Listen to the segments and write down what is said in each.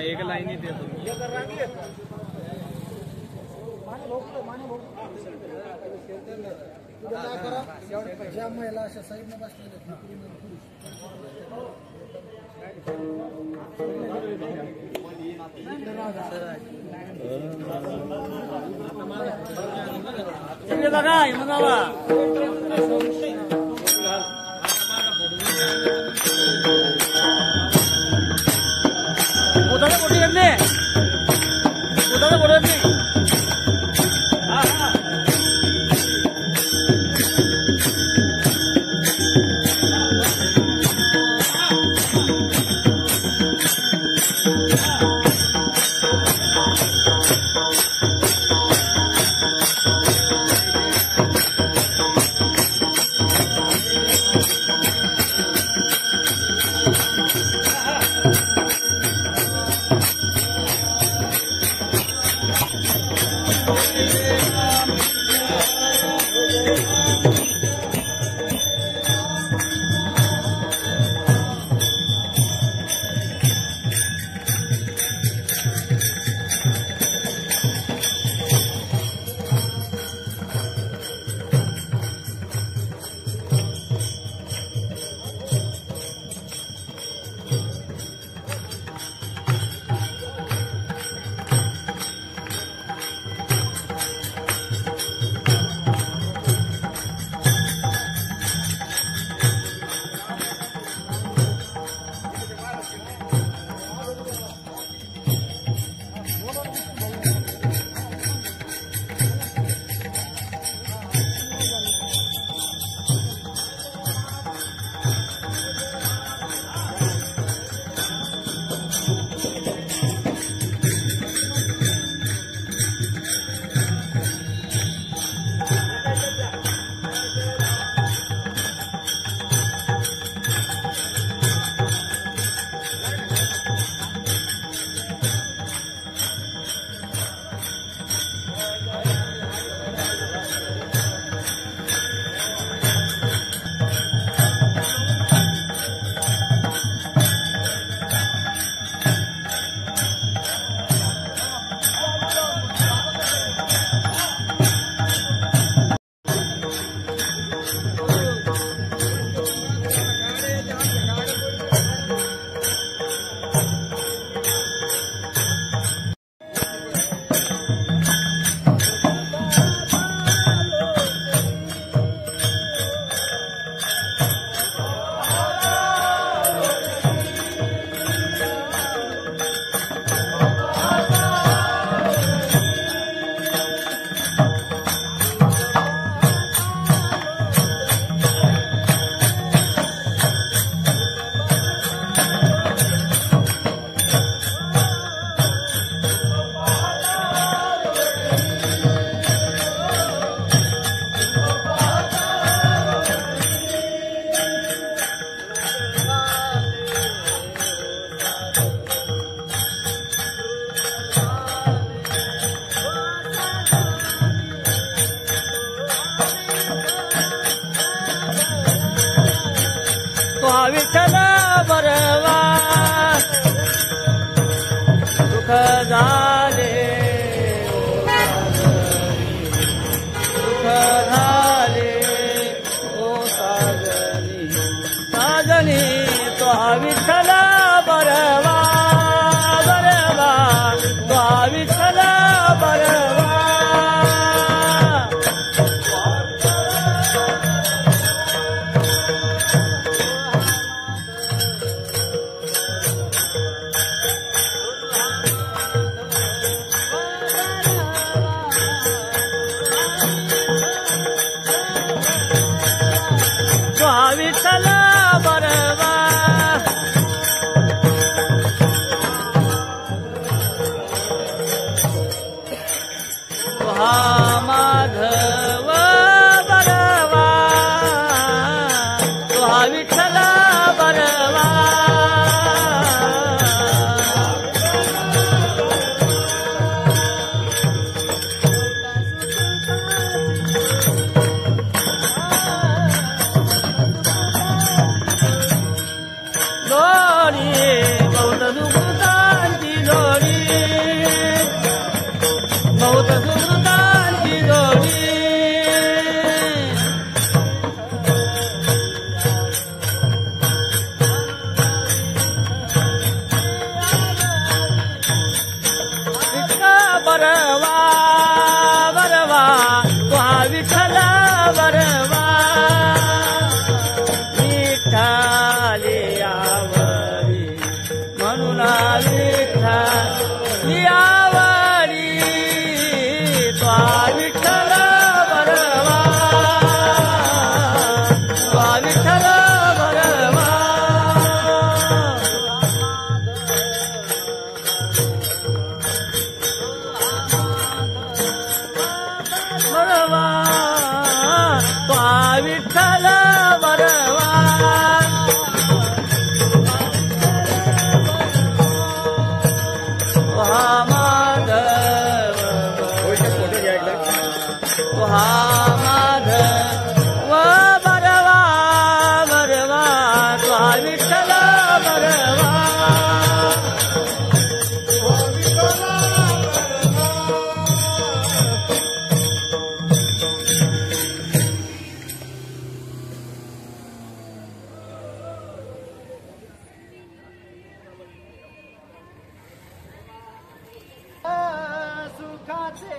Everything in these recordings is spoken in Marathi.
एक लाईन येते ज्या महिला अशा साईडने बसलेल्या उदाहरण मोठी करणे उदाहरण बोलत नाही सुख झाले सुख झाले ओ साजनी साजनी तो विठ्ठल बरवा बरवा तो विठ्ठल बरवा विठ्ठल बरवा हा माधव बरवा तो हा विठ्ठल बरवा बहुत सुकृतांची जोडी बहुत सुकृतांची जोडी इतका बरवा बरवा तो हा विठ्ठल बरवा विठ्ठली आवडी म्हणून विठ्ठली आवडी तो विठ्ठल बरवा तो विठ्ठल बरवा बरवा तो विठ्ठल बरवा माधव बरवा बरवा तो विठ्ठल बरवा सुखाचे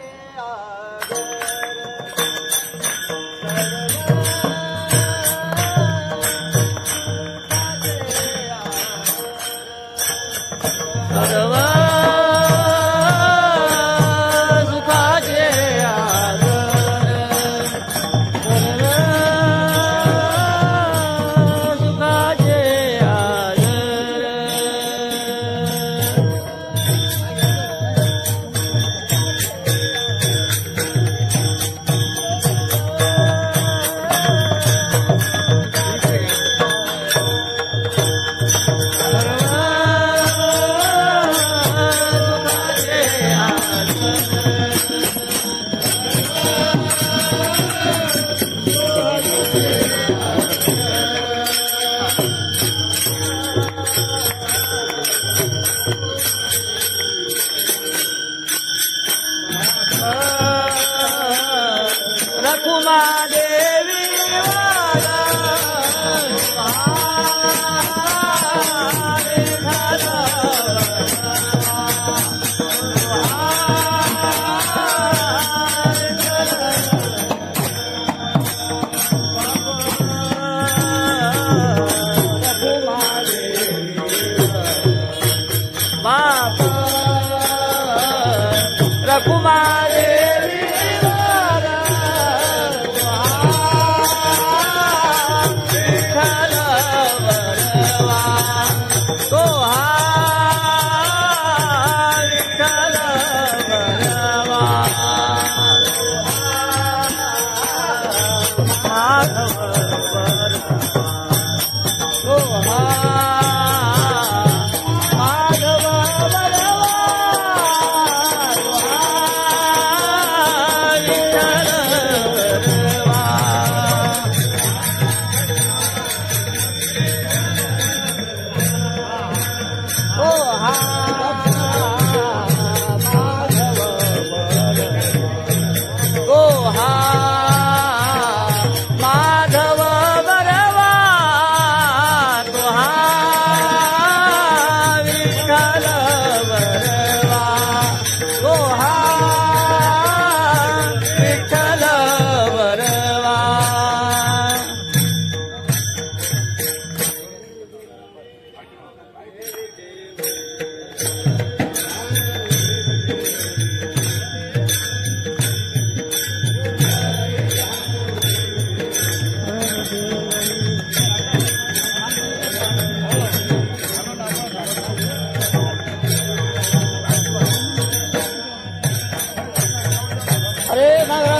सर्व सुखाचे सुखाचे रखुमा देवी रखुमा देवी माधव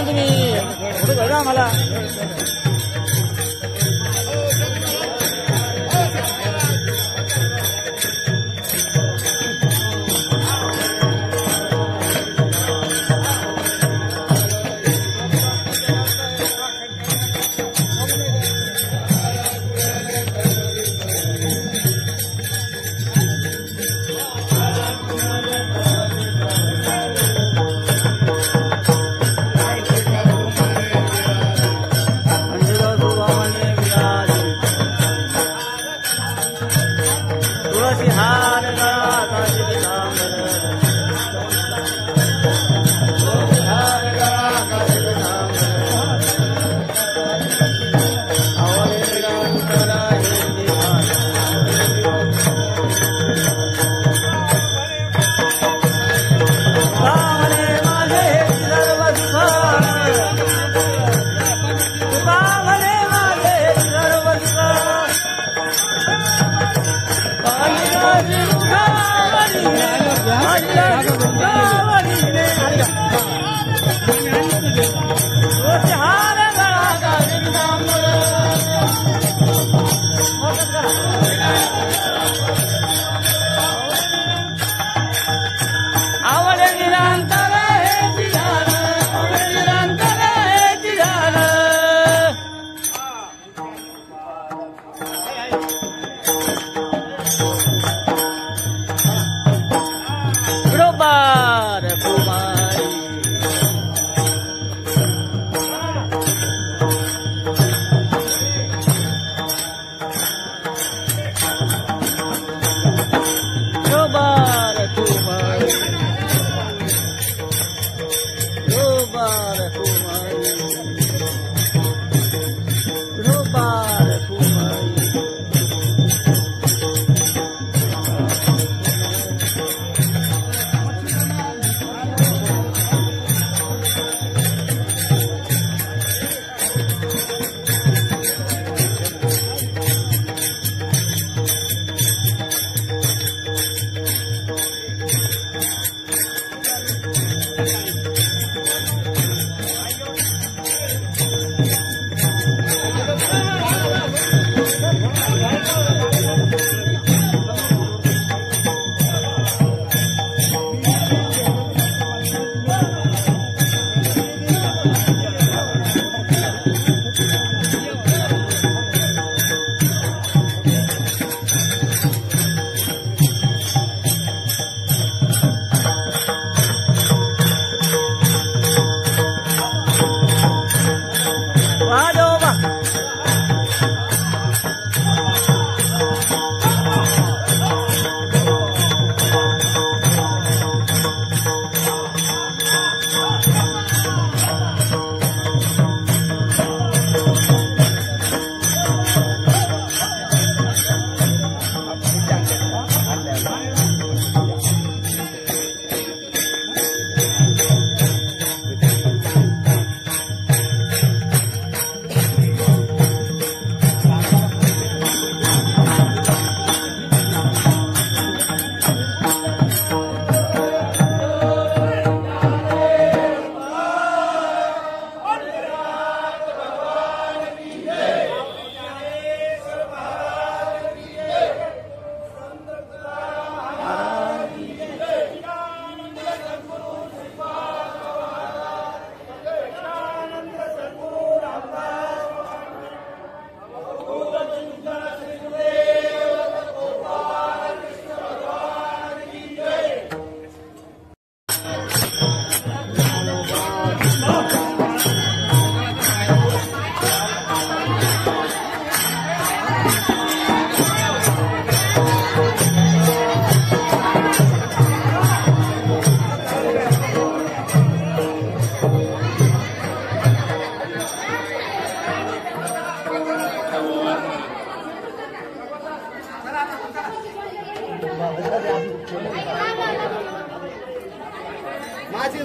तुम्ही पुढे बघा आम्हाला.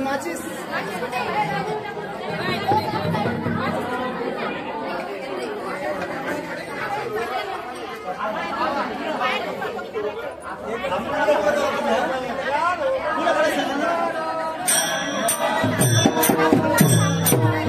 माचिस Thank you.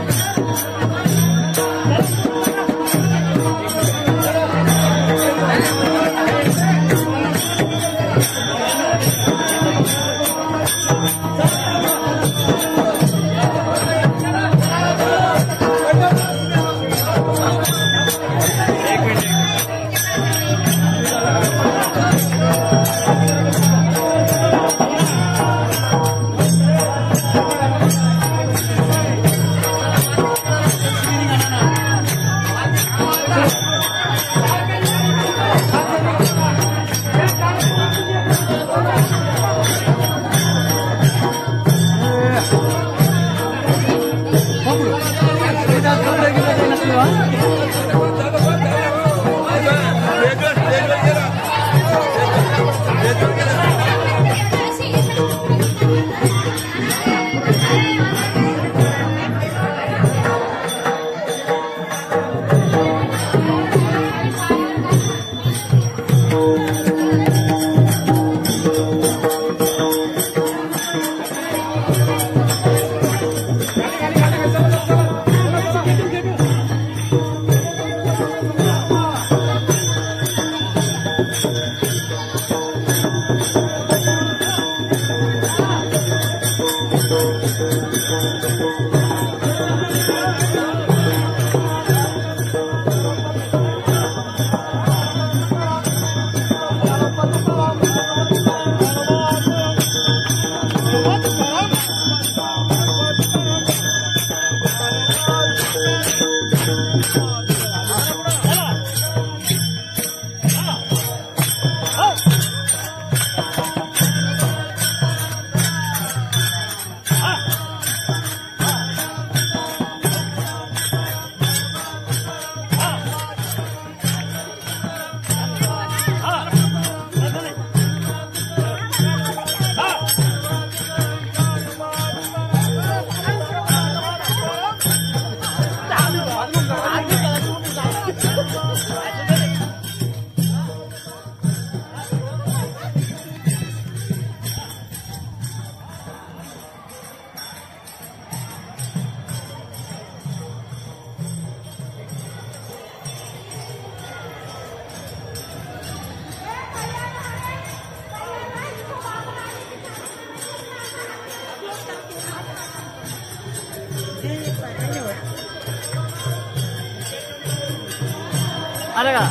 अरे का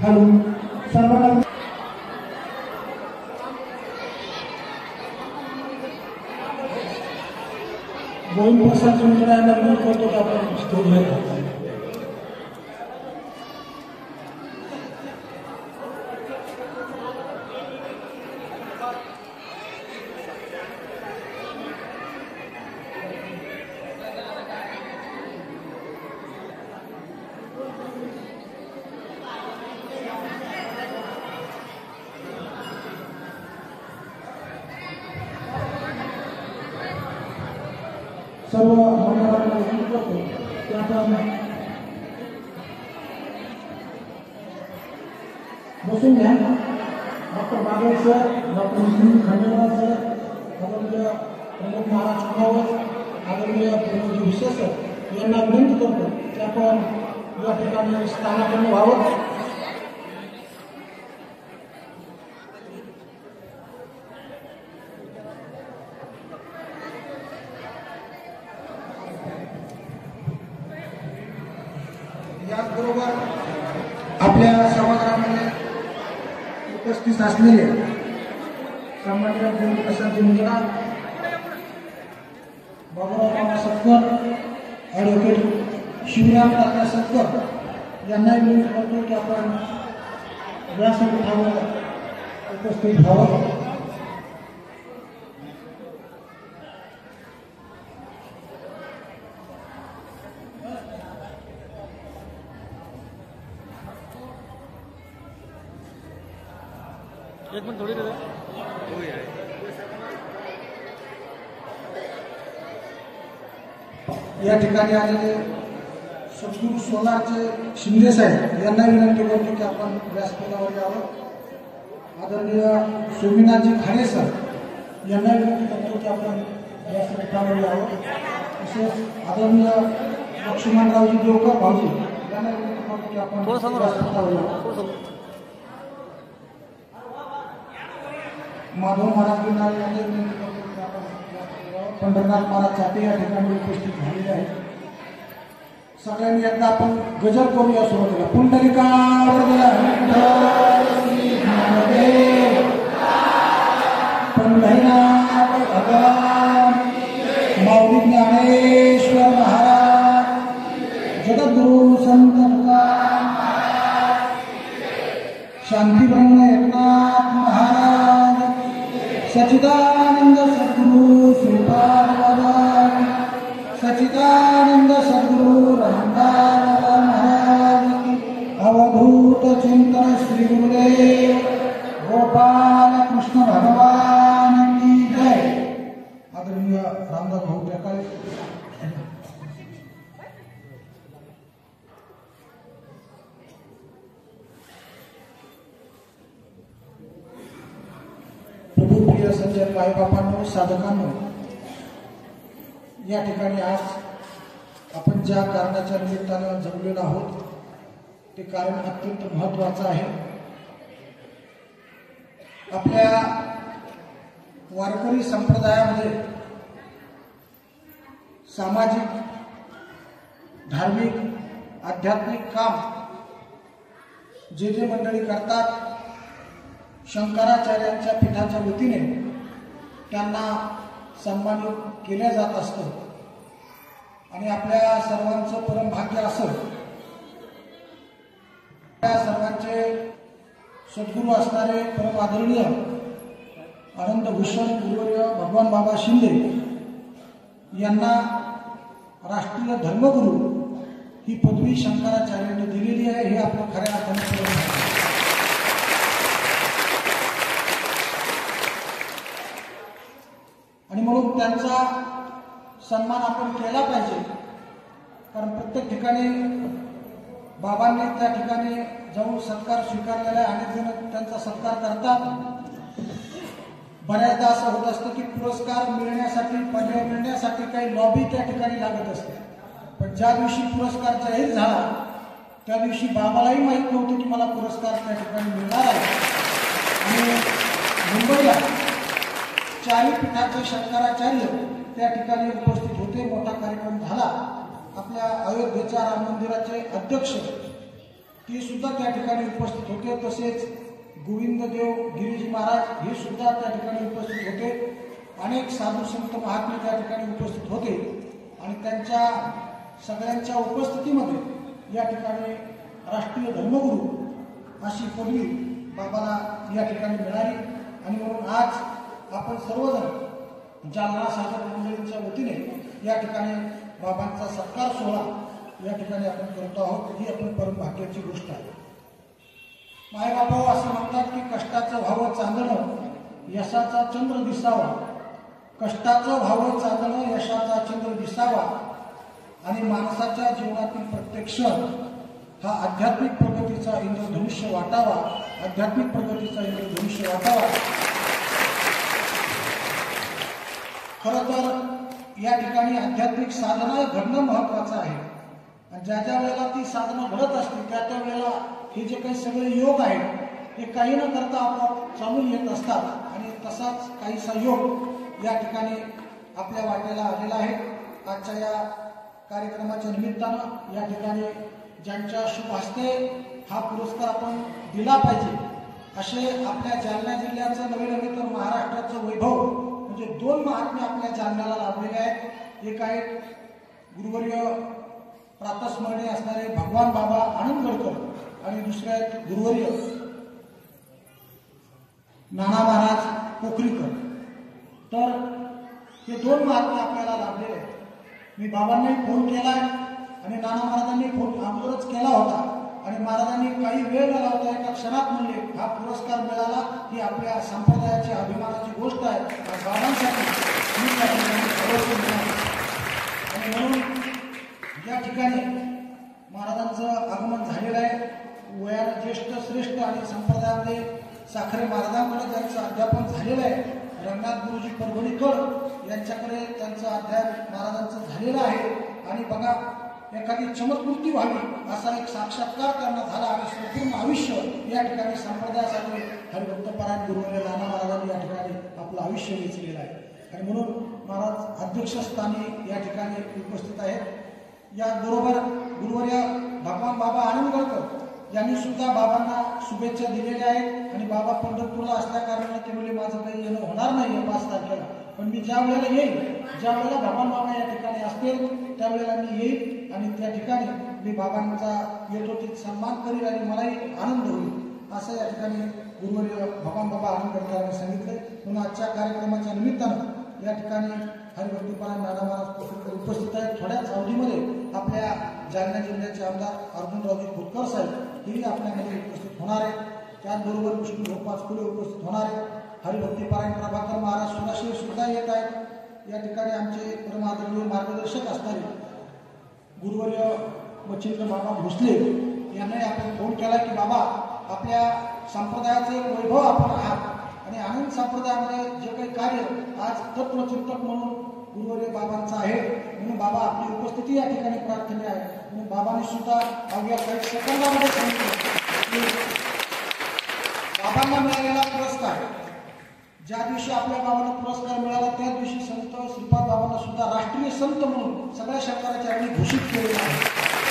हॅलो सर्वांना गोविंद प्रसाद यांना विनंती करतो की आपण स्टोरी सर्व मंडळांना विनंती करतो की आपण बसून घ्या. डॉक्टर बागल सर, डॉक्टर मुस्लिम खंडेलवाल सर, आदरणीय प्रमोद महाराज कुमावत, आदरणीय प्रमोद विशेष सर यांना विनंती करतो की आपण या ठिकाणी स्थानापन्न व्हावं. याचबरोबर आपल्या समाजामध्ये उपस्थित असलेले सामान्य गोविंद प्रसाद मुंजरा, बाबूराव सत्तर, ॲडव्होकेट शिवराम दादा सत्तर यांनाही विनंती करतो की आपण व्यासपीठावर उपस्थित व्हावं. एक मिनिट थोडी रे या ठिकाणी आलेले सद्गुरू सोलारचे शिंदे साहेब यांना विनंती करतो की आपण व्यासपीठावर यावं. आदरणीय सोमीनाथजी खाडे सर यांना विनंती करतो की आपण व्यासपीठावर यावं. तसेच आदरणीय लक्ष्मणरावजी देवकर भाऊजी यांना विनंती करतो की आपण व्यासपीठावर यावं. माधव महाराज गिरणारे यांनी विनंती करतो की आपण पंढरनाथ महाराज चाटे या ठिकाणी उपस्थित झालेले आहेत. सगळ्यांनी एकदा आपण गजर करूया सुरुवातीला. पुंडलिकावर पंढरीनाथ भगवान माऊली ज्ञानेश्वर महाराज, जगद्गुरु संत तुकाराम, शांती ब्रह्म एकनाथ महाराज, सच्चिदानंद सद्गुरु सज्जन माईबापांनो, साधकांनो, या ठिकाणी आज आपण ज्या कारणाच्या निमित्तानं जमलेलो आहोत ते कारण अत्यंत महत्त्वाचं आहे. आपल्या वारकरी संप्रदायामध्ये सामाजिक, धार्मिक, आध्यात्मिक काम जे जे मंडळी करतात, शंकराचार्यांच्या पीठाच्या वतीने त्यांना सन्मानित केले जात असतं. आणि आपल्या सर्वांचं परम भाग्य असं, त्या सर्वांचे सद्गुरू असणारे परम आदरणीय आनंदभूषण गुरुवर्य भगवान बाबा शिंदे यांना राष्ट्रीय धर्मगुरू ही पदवी शंकराचार्यांनी दिलेली आहे. हे आपलं खऱ्या अर्थाने आणि म्हणून त्यांचा सन्मान आपण केला पाहिजे. कारण प्रत्येक ठिकाणी बाबांनी त्या ठिकाणी जाऊन सत्कार स्वीकारलेला आहे. अनेक जण त्यांचा सत्कार करतात. बऱ्याचदा असं होत असतं की पुरस्कार मिळण्यासाठी, पदवी मिळण्यासाठी काही लॉबी त्या ठिकाणी लागत असते. पण ज्या दिवशी पुरस्कार जाहीर झाला त्या दिवशी बाबालाही माहीत नव्हतं की मला पुरस्कार त्या ठिकाणी मिळणार आहे. आणि मुंबईला 4 पीठाचे शंकराचार्य त्या ठिकाणी उपस्थित होते. मोठा कार्यक्रम झाला. आपल्या अयोध्येच्या राम मंदिराचे अध्यक्ष ते सुद्धा त्या ठिकाणी उपस्थित होते. तसेच गोविंददेव गिरीजी महाराज हे सुद्धा त्या ठिकाणी उपस्थित होते. अनेक साधू संत महात्मे त्या ठिकाणी उपस्थित होते. आणि त्यांच्या सगळ्यांच्या उपस्थितीमध्ये या ठिकाणी राष्ट्रीय धर्मगुरू अशी पदवी बाबाला या ठिकाणी मिळाली. आणि म्हणून आज आपण सर्वजण जालना साधक मंडळींच्या वतीने या ठिकाणी बाबांचा सत्कार सोहळा या ठिकाणी आपण करत आहोत. ही आपण परम भाग्याची गोष्ट आहे. मायबापा असं म्हणतात की कष्टाचं व्हावं चांदणं, यशाचा चंद्र दिसावा. कष्टाचं व्हावं चांदणं, यशाचा चंद्र दिसावा. आणि माणसाच्या जीवनातील प्रत्येक क्षण हा आध्यात्मिक प्रगतीचा इंद्रधनुष्य वाटावा. आध्यात्मिक प्रगतीचा इंद्रधनुष्य वाटावा. खरं तर या ठिकाणी आध्यात्मिक साधना घडणं महत्वाचं आहे. आणि ज्या ज्या वेळेला ती साधना घडत असते त्या त्या वेळेला हे जे काही सगळे योग आहेत हे काही न करता आपोआप चालून येत असतात. आणि तसाच काहीसा योग या ठिकाणी आपल्या वाटेला आलेला आहे. आजच्या या कार्यक्रमाच्या निमित्तानं या ठिकाणी ज्यांच्या शुभ हस्ते हा पुरस्कार आपण दिला पाहिजे असे आपल्या जालना जिल्ह्याचं नवे नव्हे तर महाराष्ट्राचं वैभव म्हणजे 2 महात्मे आपल्या जालन्याला लाभलेले आहेत. एक आहेत गुरुवर्य प्रातस्मरणीय असणारे भगवान बाबा आनंदगडकर आणि दुसरे आहेत गुरुवर्य नाना महाराज पोखरीकर. तर हे 2 महात्मे आपल्याला लाभलेले आहेत. मी बाबांनाही फोन केलाय आणि नाना महाराजांनी फोन अगोदरच केला होता. आणि महाराजांनी काही वेळ न लावता एका क्षणात म्हणले हा पुरस्कार मिळाला ही आपल्या संप्रदायाची अभिमानाची गोष्ट आहे. बाबांसाठी आणि म्हणून या ठिकाणी महाराजांचं आगमन झालेलं आहे. वयानं ज्येष्ठ श्रेष्ठ आणि संप्रदायामध्ये साखरे महाराजांकडे त्यांचं अध्यापन झालेलं आहे. रंगनाथ गुरुजी परभणीकर यांच्याकडे त्यांचं अध्यापन महाराजांचं झालेलं आहे. आणि बघा एखादी चमत्कृती व्हावी असा एक साक्षात्कार त्यांना झाला आणि संपूर्ण आयुष्य या ठिकाणी संप्रदायासाठी हरिभक्तपरायण गुरुवर्य नाना महाराजांनी या ठिकाणी आपलं आयुष्य वेचलेलं आहे. आणि म्हणून महाराज अध्यक्षस्थानी या ठिकाणी उपस्थित आहेत. याचबरोबर गुरुवर्य भगवान बाबा आनंदगडकर यांनी सुद्धा बाबांना शुभेच्छा दिलेल्या आहेत. आणि बाबा पंढरपूरला असल्या कारणाने ते म्हणजे माझं काही येणं होणार नाही 5 तारखेला. पण मी ज्या वेळेला येईल, ज्या वेळेला भगवान बाबा या ठिकाणी असतील त्यावेळेला मी येईल आणि त्या ठिकाणी मी बाबांचा यथोचित सन्मान करील आणि मलाही आनंद होईल असं या ठिकाणी गुरुवर्य भगवान बाबा आनंदगडकरांनी सांगितलं. म्हणून आजच्या कार्यक्रमाच्या निमित्तानं या ठिकाणी हरिभक्तपरायण नाना महाराज उपस्थित आहेत. थोड्याच अवधीमध्ये आपल्या जालना जिल्ह्याचे आमदार अर्जुनरावजी खोतकर साहेब हेही आपल्यामध्ये उपस्थित होणार आहेत. त्याचबरोबर विष्णू गोपाल फुले उपस्थित होणार आहेत. हरिभक्तपरायण प्रभाकर महाराज सुराशीर सुद्धा येत आहेत. या ठिकाणी आमचे परमादरणीय मार्गदर्शक असणारे गुरुवर्य मच्छिंद्र बाबा भोसले यांनाही आपण फोन केला की बाबा आपल्या संप्रदायाचे वैभव आपण आहात आणि आनंद संप्रदायामध्ये जे काही कार्य आज तत्वचिंतक म्हणून गुरुवर्य बाबांचं आहे म्हणून बाबा आपली उपस्थिती या ठिकाणी प्रार्थना आहे. म्हणून बाबांनी सुद्धा अवघ्या काही सेकंदामध्ये सांगितलं की बाबांना मिळालेला पुरस्कार, ज्या दिवशी आपल्या बाबांना पुरस्कार मिळाला त्या दिवशी संत श्रीपाद बाबांना सुद्धा राष्ट्रीय संत म्हणून सगळ्या शंकराचार्यांनी घोषित केलेला आहे.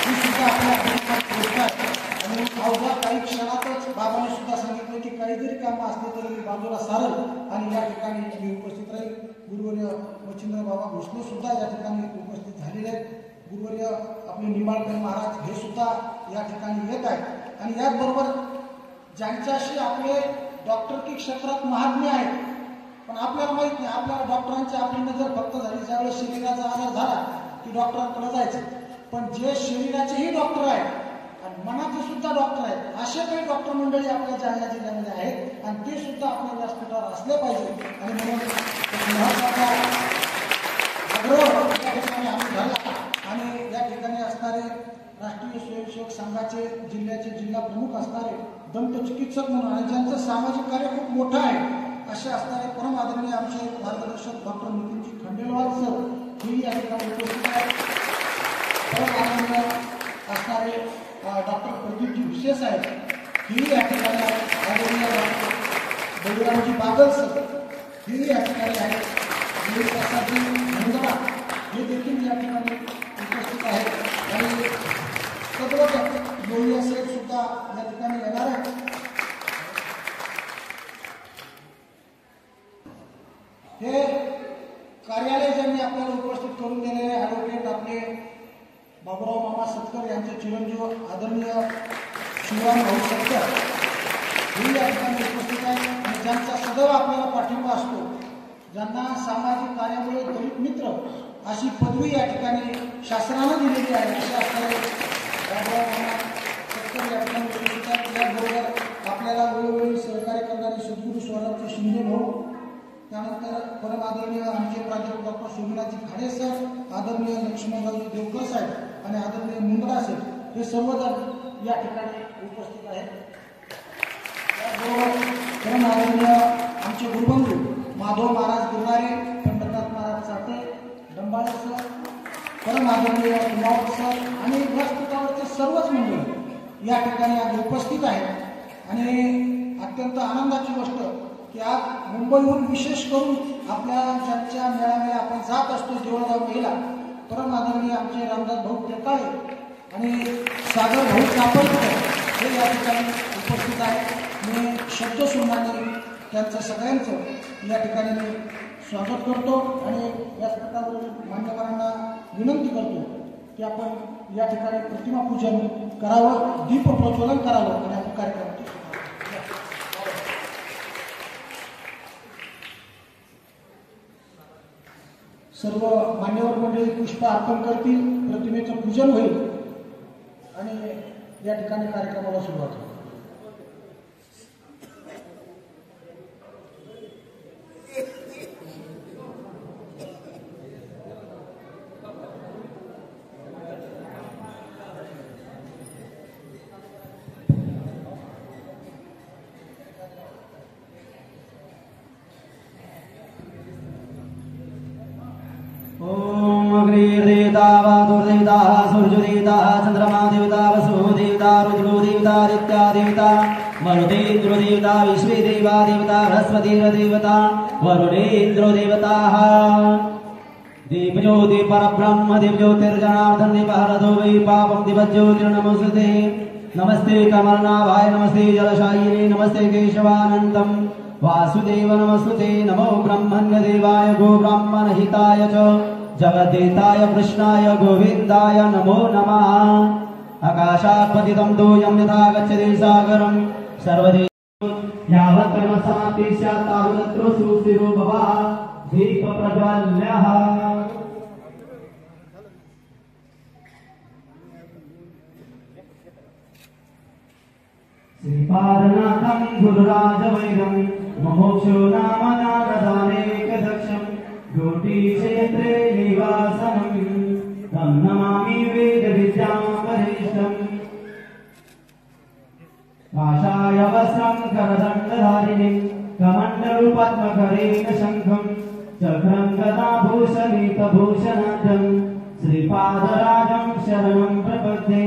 ही सुद्धा आपल्या पुरस्कार आणि अवघ्या काही क्षणातच बाबांनी सुद्धा सांगितलं की काही जरी कामं असले तरी मी बाजूला सारल आणि या ठिकाणी मी उपस्थित राहील. गुरुवर्य मच्छिंद्र बाबा भोसले सुद्धा या ठिकाणी उपस्थित झालेले आहेत. गुरुवर्य आपले निंबाळकर महाराज हे सुद्धा या ठिकाणी येत आहेत आणि याचबरोबर ज्यांच्याशी आपले डॉक्टरकी क्षेत्रात महात्म्य आहे पण आपल्याला माहित नाही, आपल्याला डॉक्टरांची आपली नजर फक्त झाली ज्यावेळेस शरीराचा आजार झाला की डॉक्टरांकडे जायचं. पण जे शरीराचेही डॉक्टर आहेत आणि मनाचे सुद्धा डॉक्टर आहेत असे काही डॉक्टर मंडळी आपल्या जालना जिल्ह्यामध्ये आहेत आणि ते सुद्धा आपल्या व्यासपीठावर असले पाहिजे. आणि म्हणून महत्वाचा आग्रह या ठिकाणी आम्ही झाला आणि या ठिकाणी असणारे राष्ट्रीय स्वयंसेवक संघाचे जिल्ह्याचे जिल्हा प्रमुख असणारे दंतचिकित्सक म्हणून आणि ज्यांचं सामाजिक कार्य खूप मोठं आहे असे असणारे परम आदरणीय आमचे मार्गदर्शक डॉक्टर नितीनजी खंडेलवाल सर हेही या ठिकाणी उपस्थित आहेत. परम आदरणीय असणारे डॉक्टर प्रदीपजी विशे साहेब हेही या ठिकाणी आहेत. आदरणीय डॉक्टर बळीरामजी बागल सर हेही या ठिकाणी आहेत. प्रसादजी मुंदडा हे देखील या ठिकाणी उपस्थित आहेत आणि सर्व लोहिया साहेब सुद्धा या ठिकाणी येणार आहेत. हे कार्यालय ज्यांनी आपल्याला उपस्थित करून दिलेले ॲडव्होकेट आपले बाबूराव मामा सतकर यांचे चिरंजीव आदरणीय शिवराम भाऊ सतकर हे या ठिकाणी उपस्थित आहेत आणि ज्यांचा सदैव आपल्याला पाठिंबा असतो, ज्यांना सामाजिक कार्यामुळे दलित मित्र अशी पदवी या ठिकाणी शासनानं दिलेली आहे असे असणारे बाबूराव मामा सतकर या ठिकाणी उपस्थित आहेत. त्याचबरोबर आपल्याला वेळोवेळी सहकार्य करणारे सद्गुरू स्वराजचे शिंदे भाऊ, त्यानंतर परम आदरणीय आमचे प्राध्यापक डॉक्टर सोमनाथजी खाडे सर, आदरणीय लक्ष्मणरावजी देवकर साहेब आणि आदरणीय मुंदडा साहेब हे सर्वजण या ठिकाणी उपस्थित आहेत. त्याचबरोबर परम आदरणीय आमचे गुरुबंधू माधव महाराज गिरणारे, पंढरनाथ महाराज चाटे, डंबाळे सर, परम आदरणीय कुमार सर आणि व्यासपीठावरचे सर्वच मंडळी या ठिकाणी आज उपस्थित आहेत. आणि अत्यंत आनंदाची गोष्ट की आज मुंबईहून विशेष करून आपल्या ज्यांच्या मेळाव्याला आपण जात असतो देवळगाव महिला, परम आदरणीय आमचे रामदास भाऊ टेकाळे आणि सागर भाऊ कापडकर हे या ठिकाणी उपस्थित आहेत. मी शब्द सुनाने त्यांचं सगळ्यांचं या ठिकाणी मी स्वागत करतो आणि व्यासपीठावरील मान्यवरांना विनंती करतो की आपण या ठिकाणी प्रतिमा पूजन करावं, दीप प्रज्वलन करावं आणि आपण कार्यक्रमाची सर्व मान्यवर मंडळी पुष्प अर्पण करतील, प्रतिमेचं पूजन होईल आणि या ठिकाणी कार्यक्रमाला सुरुवात होईल. देवता वादुर्देवता सूर्यदेवता चंद्रमा देवता वसु देवता रुद्रो देवता आदित्य देवता मरुदेन्द्र देवता विश्वेदेवा देवता बृहस्पतिर्देवता वरुणेन्द्र देवता दीपज्योति परब्रह्म दिव्योतिर्जनार्दन दीपहरदो वै पापं दीपज्योतिर्नमोस्तुते नमस्ते कमलनाभाय नमस्ते जलशायिने नमस्ते केशवानंतं वासुदेव नमस्तुते नमो ब्रह्मण्यदेवाय गो ब्राह्मणहिताय च जगद्देताय कृष्णाय गोविन्दाय नमो नमः। आकाशात् पतितं तोयं यथा गच्छति सागरं सर्वदे यावत् कर्मसमाप्तिः स्यात् तावदत्र सुस्थिरो भवः दीपप्रज्वल्यः। श्रीपादनाथं गुरुराजवैरं महोक्षो नाम नारदानेकदक्षं गोटीक्षेत्रे निवासनं तं नमामि वेदविद्यां वरिष्ठम्। काषाय वस्त्रं करदण्डधारिणीं कमण्डलु पद्मकरेण शङ्खं चक्रं गदाभूषणितभूषणाढ्यं श्रीपादराजं शरणं प्रपद्ये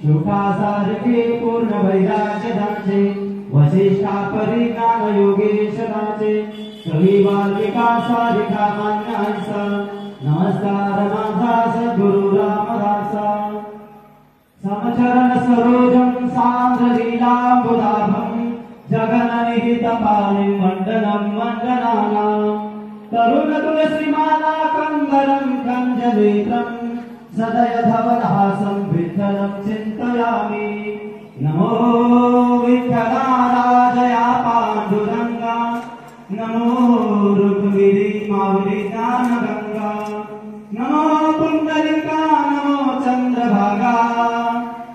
शोकासारिके पूर्णवैराग्यदाचे वसिष्ठापरिज्ञानयोगेश्वराचे कवी वाल्मिकासारिका मान्यासा नमस्कार माझा सद्गुरु रामदासा समचरण सरोजं सान्द्रलीलाम्बुदाभं जगन्निहितपाणिं मण्डनं मण्डनानां तरुणतुलसीमाला कन्दरं कञ्जनेत्रं सदयधवनहासं विठ्ठलं चिन्तयामि नमो विठ्ठलाराजया पाण्डुरङ्गा नमो रुक्मिणी माऊली ज्ञानगङ्गा नमो पुण्डलिका नमो चन्द्रभागा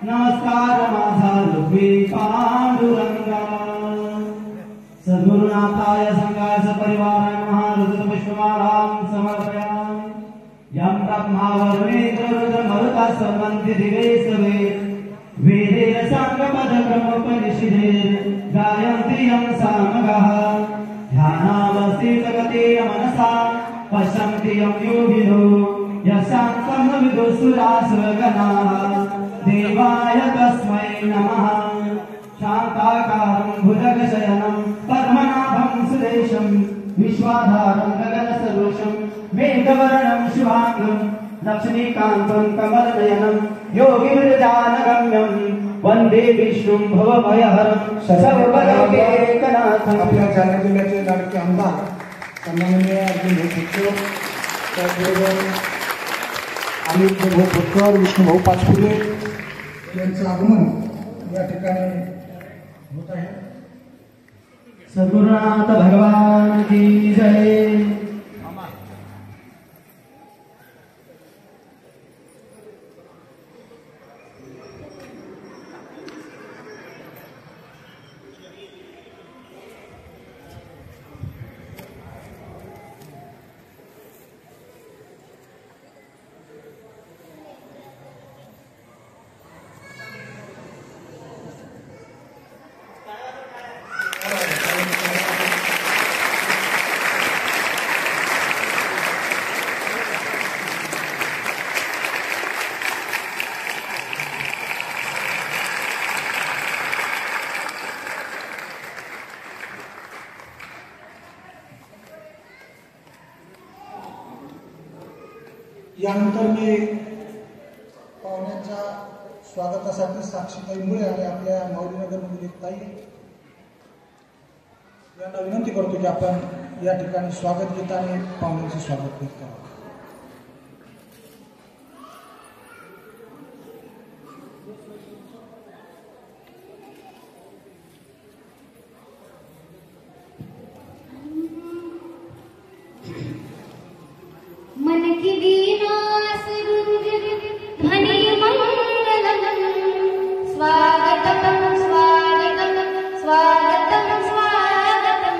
नमस्कार माझा रुक्मी पांडुरंगा सद्गुरुनाथाय संघाय सपरिवाराय महारुद्रपुष्पमालां समर्पयामि यं ब्रह्मा वरुणेन्द्र रुद्रमरुतः सर्वन्ति दिवे सवे वेदेन साङ्गपदक्रमोपनिषदे गायन्ति यं सामगाः ध्यानावस्थितगते मनसा पश्यन्ति यं योगिनो यशान्तं विदुसुरासुरगणाः देवाय तस्मै नमः शान्ताकारं भुजगशयनं पद्मनाभं सुरेशं विश्वाधारं गगनसदृशं मेघवर्णं शुभांगं लक्ष्मीकान्तं कमलनयनं योगिवृजानगम्यं वन्दे विष्णुं भवभयहरं सर्वलोकैकनाथम्। आपल्या जालना जिल्ह्याचे लाडके आमदार सन्माननीय अर्जुन भाऊ त्याचबरोबर आयुक्त भाऊ फुटकर विष्णुभाऊ पाचपुते यांचं आगमन या ठिकाणी होत आहे। सद्गुरुनाथ भगवान की जय। यानंतर मी पाहुण्यांच्या स्वागतासाठी साक्षीताई मुळे आणि आपल्या माऊलीनगरमधील एक ताई यांना विनंती करतो की आपण या ठिकाणी स्वागत गीताने पाहुण्यांचे स्वागत करावं। मन की वीणा सुरुंजित ध्वनि मंगलम स्वागतम स्वागतम स्वागतम स्वागतम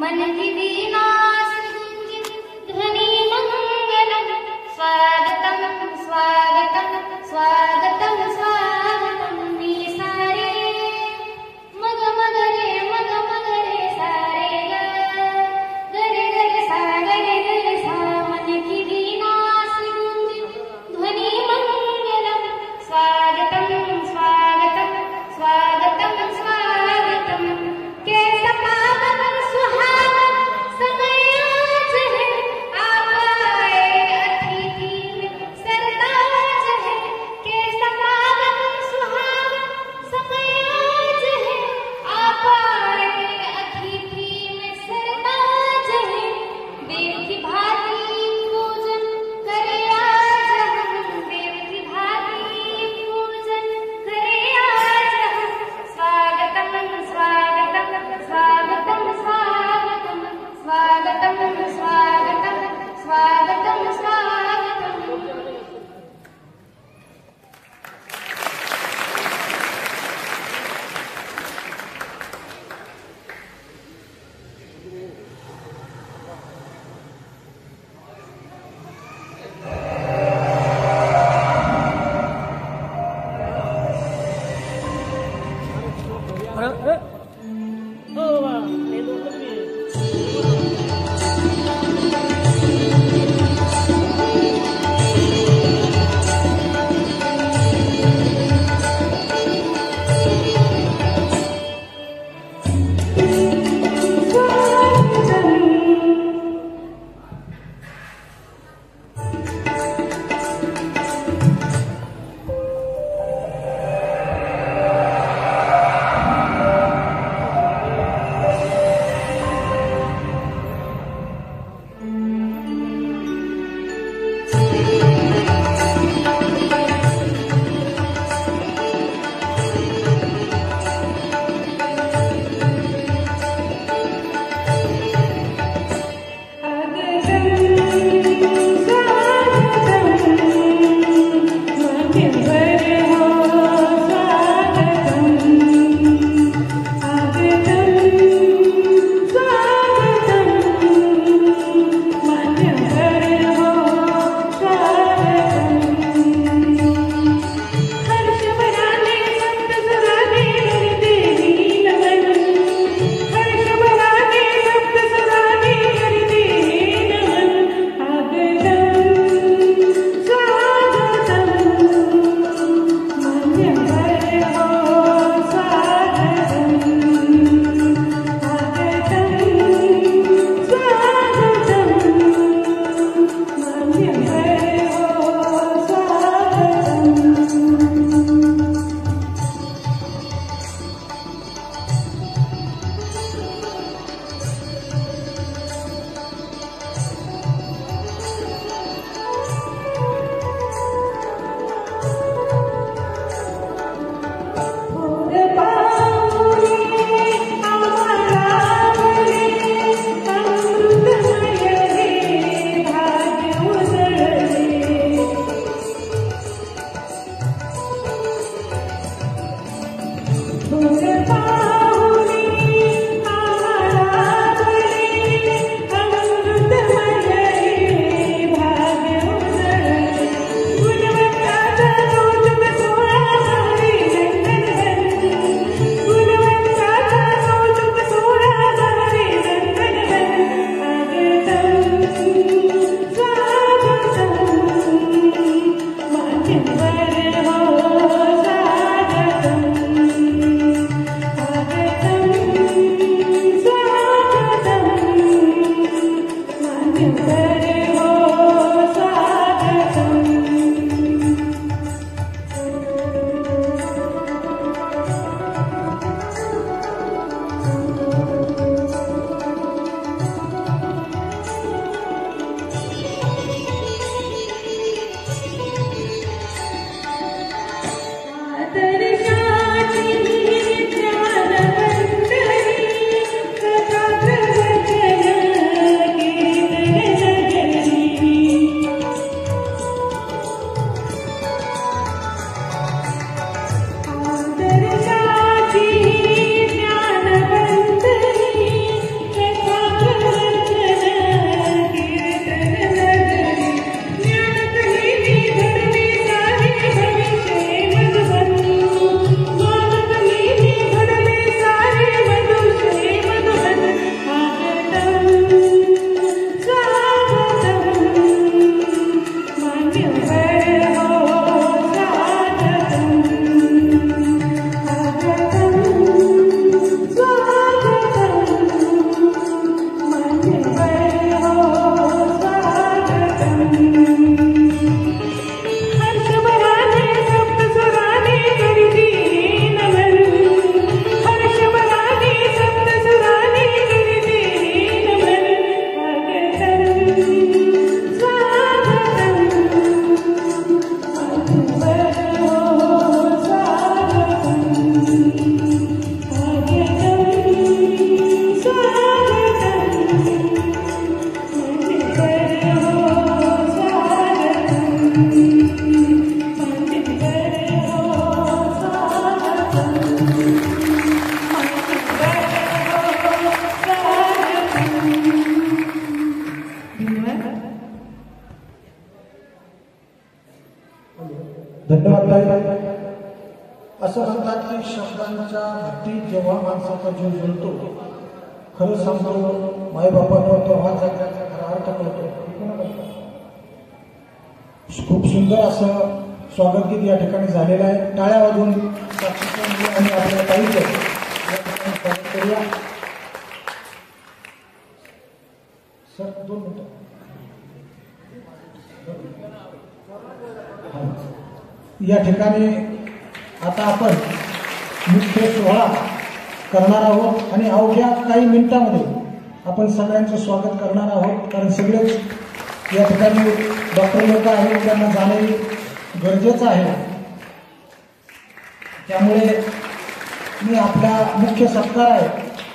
मन की वीणा सुरुंजित ध्वनि मंगलम स्वागतम स्वागतम स्वागतम स्वागतम मी सारे मग मग रे सारे ग रे सा रे सा मन की वीणा सुरुंजित ध्वनि मंगलम स्वागतम स्वागतम स्वागतम स्वागतम कैसा पावन सुहावन समय आज है आप आए अतिथि में सरताज है कैसा पावन सुहावन समय आज है आप आए अतिथि में सरताज है देव की भांति पूजन करे आज हम देव की भांति पूजन करे आज हम स्वागतम स्वागतम स्वागतम स्वागतम स्वागतम स्वागतम स्वागतम स्वागतम। Oh, wow. धन्यवाद ताई. असं म्हणतात की शब्दांच्या भट्टीत जेव्हा माणसाचा जीव जळतो, खरं सांगतो मायबापांवर तेव्हा जगण्याचा खरा अर्थ कळतो. खूप सुंदर असं स्वागत गीत या ठिकाणी झालेलं आहे. टाळ्या वाजवून आणि आपल्या ताईचं या ठिकाणी स्वागत करूया. सर 2 मिनिटं. या ठिकाणी आता आपण मुख्य सोहळा करणार आहोत आणि अवघ्या काही मिनिटांमध्ये आपण सगळ्यांचं स्वागत करणार आहोत. कारण सगळेच या ठिकाणी डॉक्टर लोक आहेत, त्यांना जाणे गरजेचं आहे. त्यामुळे मी आपला मुख्य सत्कार आहे,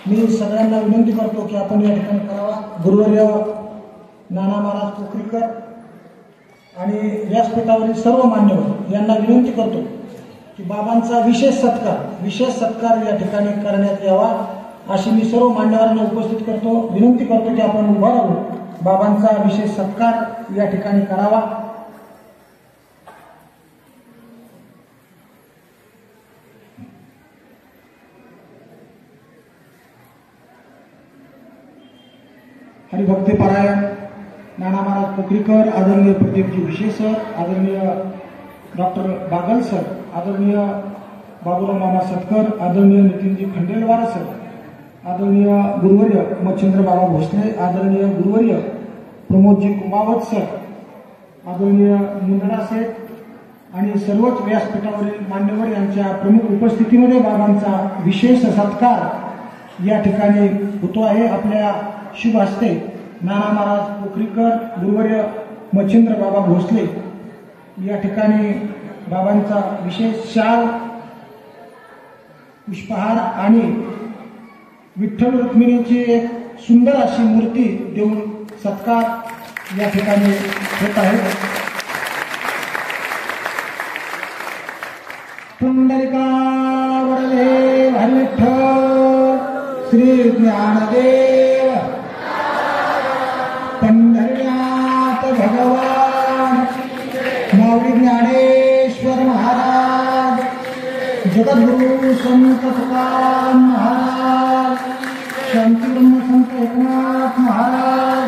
मी सगळ्यांना विनंती करतो की आपण या ठिकाणी करावा. गुरुवर्य नाना महाराज पोखरीकर आणि व्यासपीठावरील सर्व मान्यवर यांना विनंती करतो की बाबांचा विशेष सत्कार या ठिकाणी करण्यात यावा, अशी मी सर्व मान्यवरांना उपस्थित करतो. विनंती करतो की आपण उभा राहून बाबांचा विशेष सत्कार या ठिकाणी करावा. हरिभक्तीपरायण नाना महाराज पोखरीकर, आदरणीय प्रदीपजी विशेष सर, आदरणीय डॉक्टर बागल सर, आदरणीय बाबूराव मामा सतकर, आदरणीय नितीनजी खंडेलवार सर, आदरणीय गुरुवर्य मच्छिंद्र बाबा भोसले, आदरणीय गुरुवर्य प्रमोदजी कुमावत सर, आदरणीय मुंदडा सेठ आणि सर्वच व्यासपीठावरील मान्यवर यांच्या प्रमुख उपस्थितीमध्ये बाबांचा विशेष सत्कार या ठिकाणी होतो आहे. आपल्या शुभ हस्ते नाना महाराज पोखरीकर, गुरुवर्य मच्छिंद्र बाबा भोसले या ठिकाणी बाबांचा विशेष शाल, पुष्पहार आणि विठ्ठल रुक्मिणीची एक सुंदर अशी मूर्ती देऊन सत्कार या ठिकाणी होत आहे. पुंडलिका वरदे ज्ञानदेव पंढरनाथ भगवान माऊली ज्ञानेश्वर महाराज जगद्गुरु संत तुकाराम महाराज शांतिब्रह्म संत एकनाथ महाराज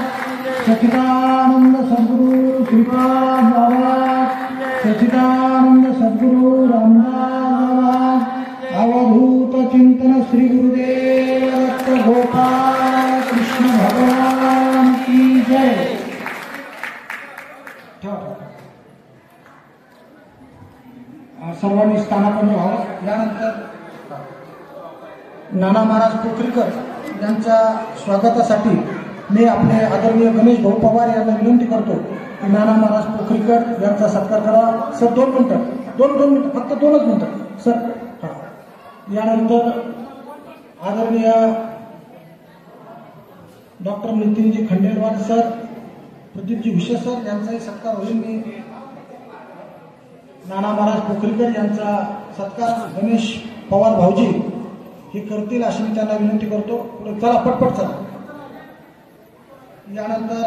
सच्चिदानंद सद्गुरु श्रीपाद बाबा सच्चिदानंद सद्गुरु रामदास बाबा अवधूत चिंतन श्री गुरुदेव दत्त गोपाल कृष्ण भगवान की जय. सर्वांनी स्थानापन्न व्हावं. यानंतर नाना महाराज पोखरीकर यांच्या स्वागतासाठी मी आपले आदरणीय गणेश भाऊ पवार यांना विनंती करतो की नाना महाराज पोखरीकर यांचा सत्कार करा. सर 2 मिनिटं, दोन मिनिटं, फक्त 2च मिनिटं सर. हां. यानंतर आदरणीय डॉक्टर नितीनजी खंडेलवाल सर, प्रदीपजी विशे सर यांचाही सत्कार होईल. मी नाना महाराज पोखरीकर यांचा सत्कार गणेश पवार भाऊजी हे करतील अशी मी त्यांना विनंती करतो. पुढे चला, पटपट चला. यानंतर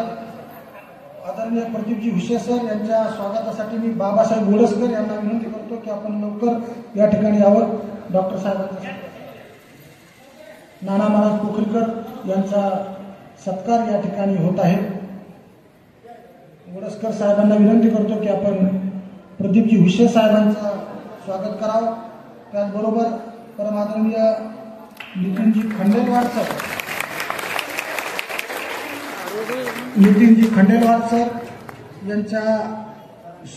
आदरणीय प्रदीपजी विशे सर यांच्या स्वागतासाठी मी बाबासाहेब गोडसकर यांना विनंती करतो की आपण लवकर या ठिकाणी यावं. डॉक्टर साहेबांचा नाना महाराज पोखरीकर यांचा सत्कार या ठिकाणी होत आहे. गोडसकर साहेबांना विनंती करतो की आपण प्रदीपजी विशे साहेबांचं स्वागत करावं. त्याचबरोबर परमादरणीय नितीनजी खंडेलवाल सर, नितीनजी खंडेलवाल सर यांच्या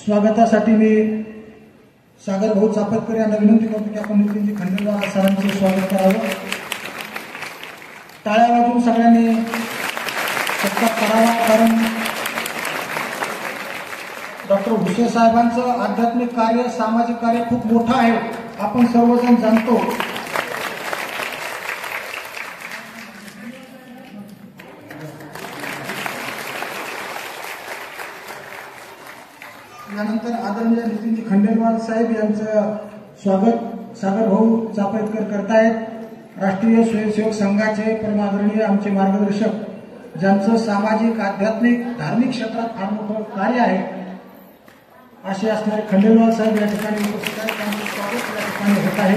स्वागतासाठी मी सागर भाऊ चापेकर यांना विनंती करतो की आपण नितीनजी खंडेलवाल सरांचे स्वागत करावं. टाळ्या वाजवून सगळ्यांनी सत्कार करावा. कारण डॉक्टर भुसे साहेबांचं आध्यात्मिक कार्य, सामाजिक कार्य खूप मोठं आहे, आपण सर्वजण जाणतो. यानंतर आदरणीय नितीनजी खंडेलवाल साहेब यांचं स्वागत सागर भाऊ चापेकर करतायत. राष्ट्रीय स्वयंसेवक संघाचे परमादरणीय आमचे मार्गदर्शक, ज्यांचं सामाजिक, आध्यात्मिक, धार्मिक क्षेत्रात फार मोठं कार्य आहे, असे असणारे खंडेलवाल साहेब या ठिकाणी उपस्थित आहेत. त्यांचं स्वागत या ठिकाणी होत आहे.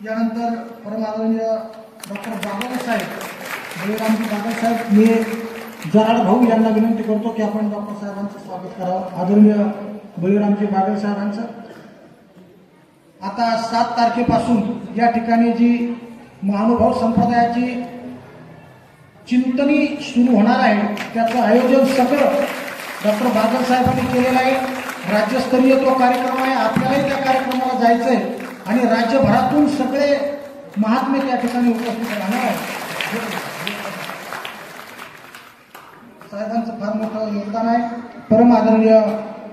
यानंतर परमादरणीय डॉक्टर बागल साहेब, बळीरामजी बागल साहेब, मी जराड भाऊ यांना विनंती करतो की आपण डॉक्टर साहेबांचं स्वागत करावं. आदरणीय बळीरामजी बागल साहेबांचं आता 7 तारखेपासून या ठिकाणी जी महानुभाव संप्रदायाची चिंतनी सुरू होणार आहे, त्याचं आयोजन सगळं डॉक्टर बागल साहेबांनी केलेलं आहे. राज्यस्तरीय तो कार्यक्रम आहे. आपल्यालाही त्या कार्यक्रमाला जायचं आहे आणि राज्यभरातून सगळे महात्मे त्या ठिकाणी उपस्थित राहणार आहेत. साहेबांचं फार मोठं योगदान आहे. परम आदरणीय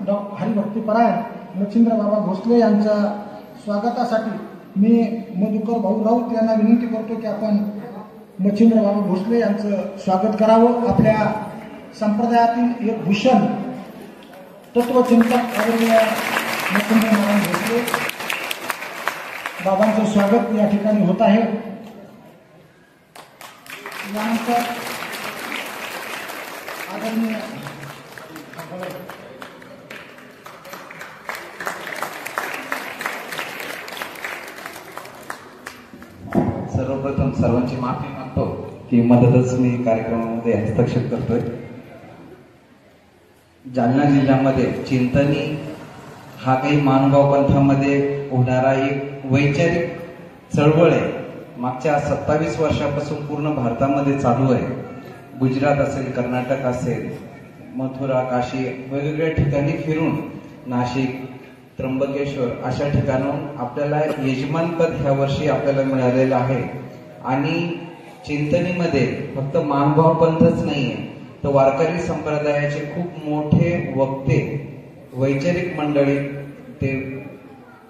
डॉक्टर हरिभक्तीपरायण मच्छिंद्र बाबा भोसले यांच्या स्वागतासाठी मी मधुकर भाऊ राऊत यांना विनंती करतो की आपण मच्छिंद्र बाबा भोसले यांचं स्वागत करावं. आपल्या संप्रदायातील एक भूषण तत्वचिंतक आदरणीय मच्छिंद्र नारायण भोसले बाबांचं स्वागत या ठिकाणी होत आहे. यानंतर आदरणीय सर्वप्रथम सर्वांची माफी मागतो की मदतच मी कार्यक्रमामध्ये हस्तक्षेप करतोय. जालना जिल्ह्यामध्ये चिंतनी हा काही मानगाव पंथामध्ये होणारा एक वैचारिक चळवळ आहे. मागच्या 27 वर्षापासून पूर्ण भारतामध्ये चालू आहे. गुजरात असेल, कर्नाटक असेल, मथुरा, काशी, वेगवेगळ्या ठिकाणी फिरून नाशिक, त्र्यंबकेश्वर अशा ठिकाणाहून आपल्याला यजमानपद ह्या वर्षी आपल्याला मिळालेलं आहे. आणि चिंतनीमध्ये फक्त मानभाव पंथच नाहीये, तर वारकरी संप्रदायाचे खूप मोठे वक्ते, वैचारिक मंडळी, ते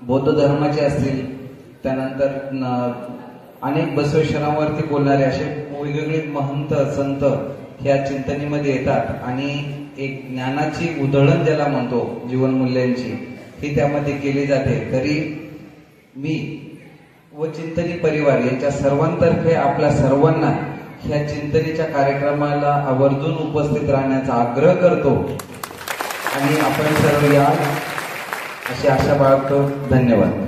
बौद्ध धर्माचे असतील, त्यानंतर अनेक बसवेश्वरांवरती बोलणारे असे वेगवेगळे महंत संत ह्या चिंतनीमध्ये येतात आणि एक ज्ञानाची उधळण ज्याला म्हणतो, जीवनमूल्यांची, ही त्यामध्ये केली जाते. तरी मी व चिंतनी परिवार यांच्या सर्वांतर्फे आपल्या सर्वांना ह्या चिंतनीच्या कार्यक्रमाला आवर्जून उपस्थित राहण्याचा आग्रह करतो आणि आपण सर्व या अशी आशा बाळगतो. धन्यवाद.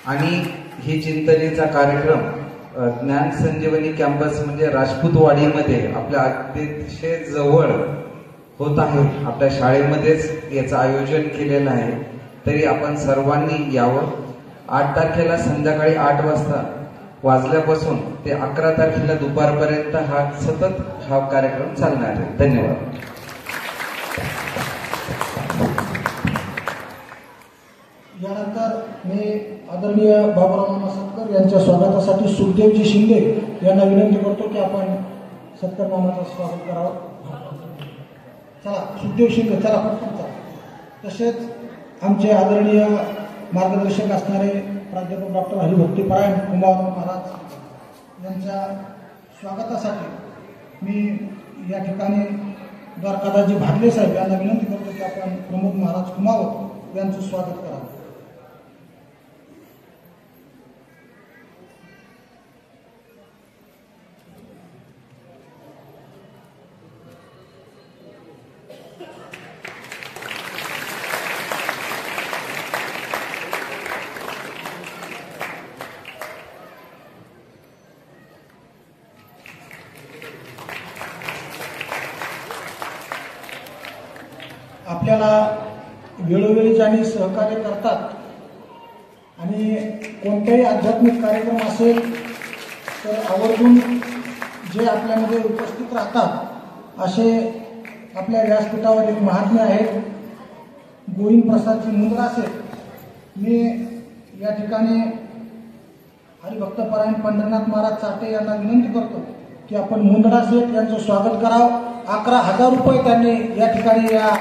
आणि ही चिंतनीचा कार्यक्रम ज्ञान संजीवनी कॅम्पस म्हणजे राजपूतवाडीमध्ये आपल्या अतिशय जवळ होत आहे. आपल्या शाळेमध्येच याचं आयोजन केलेलं आहे. तरी आपण सर्वांनी यावं. 8 तारखेला संध्याकाळी 8 वाजता वाजल्यापासून ते 11 तारखेला दुपारपर्यंत सतत हा कार्यक्रम चालणार आहे. धन्यवाद. यानंतर मी आदरणीय बाबूराव मामा सतकर यांच्या स्वागतासाठी सुखदेवजी शिंदे यांना विनंती करतो की आपण सतकर मामाचं स्वागत करावं. चला सुखदेव शिंदे, चला पटकन चला. तसेच आमचे आदरणीय मार्गदर्शक असणारे प्राध्यापक डॉक्टर हरिभक्तीपरायण कुंभावराव महाराज यांच्या स्वागतासाठी मी या ठिकाणी द्वारकादासजी भागले साहेब यांना विनंती करतो की आपण प्रमोद महाराज कुमावत यांचं स्वागत करावं. आपल्याला वेळोवेळी ज्यांनी सहकार्य करतात आणि कोणताही आध्यात्मिक कार्यक्रम असेल तर आवर्जून जे आपल्यामध्ये उपस्थित राहतात असे आपल्या व्यासपीठावर एक महात्मे आहेत, गोविंद प्रसादजी मुंद्रासे. मी या ठिकाणी हरिभक्तपरायण पंढरीनाथ महाराज चाटे यांना विनंती करतो की आपण मुंद्रासे यांचं स्वागत करावं. 11,000 रुपये त्यांनी या ठिकाणी या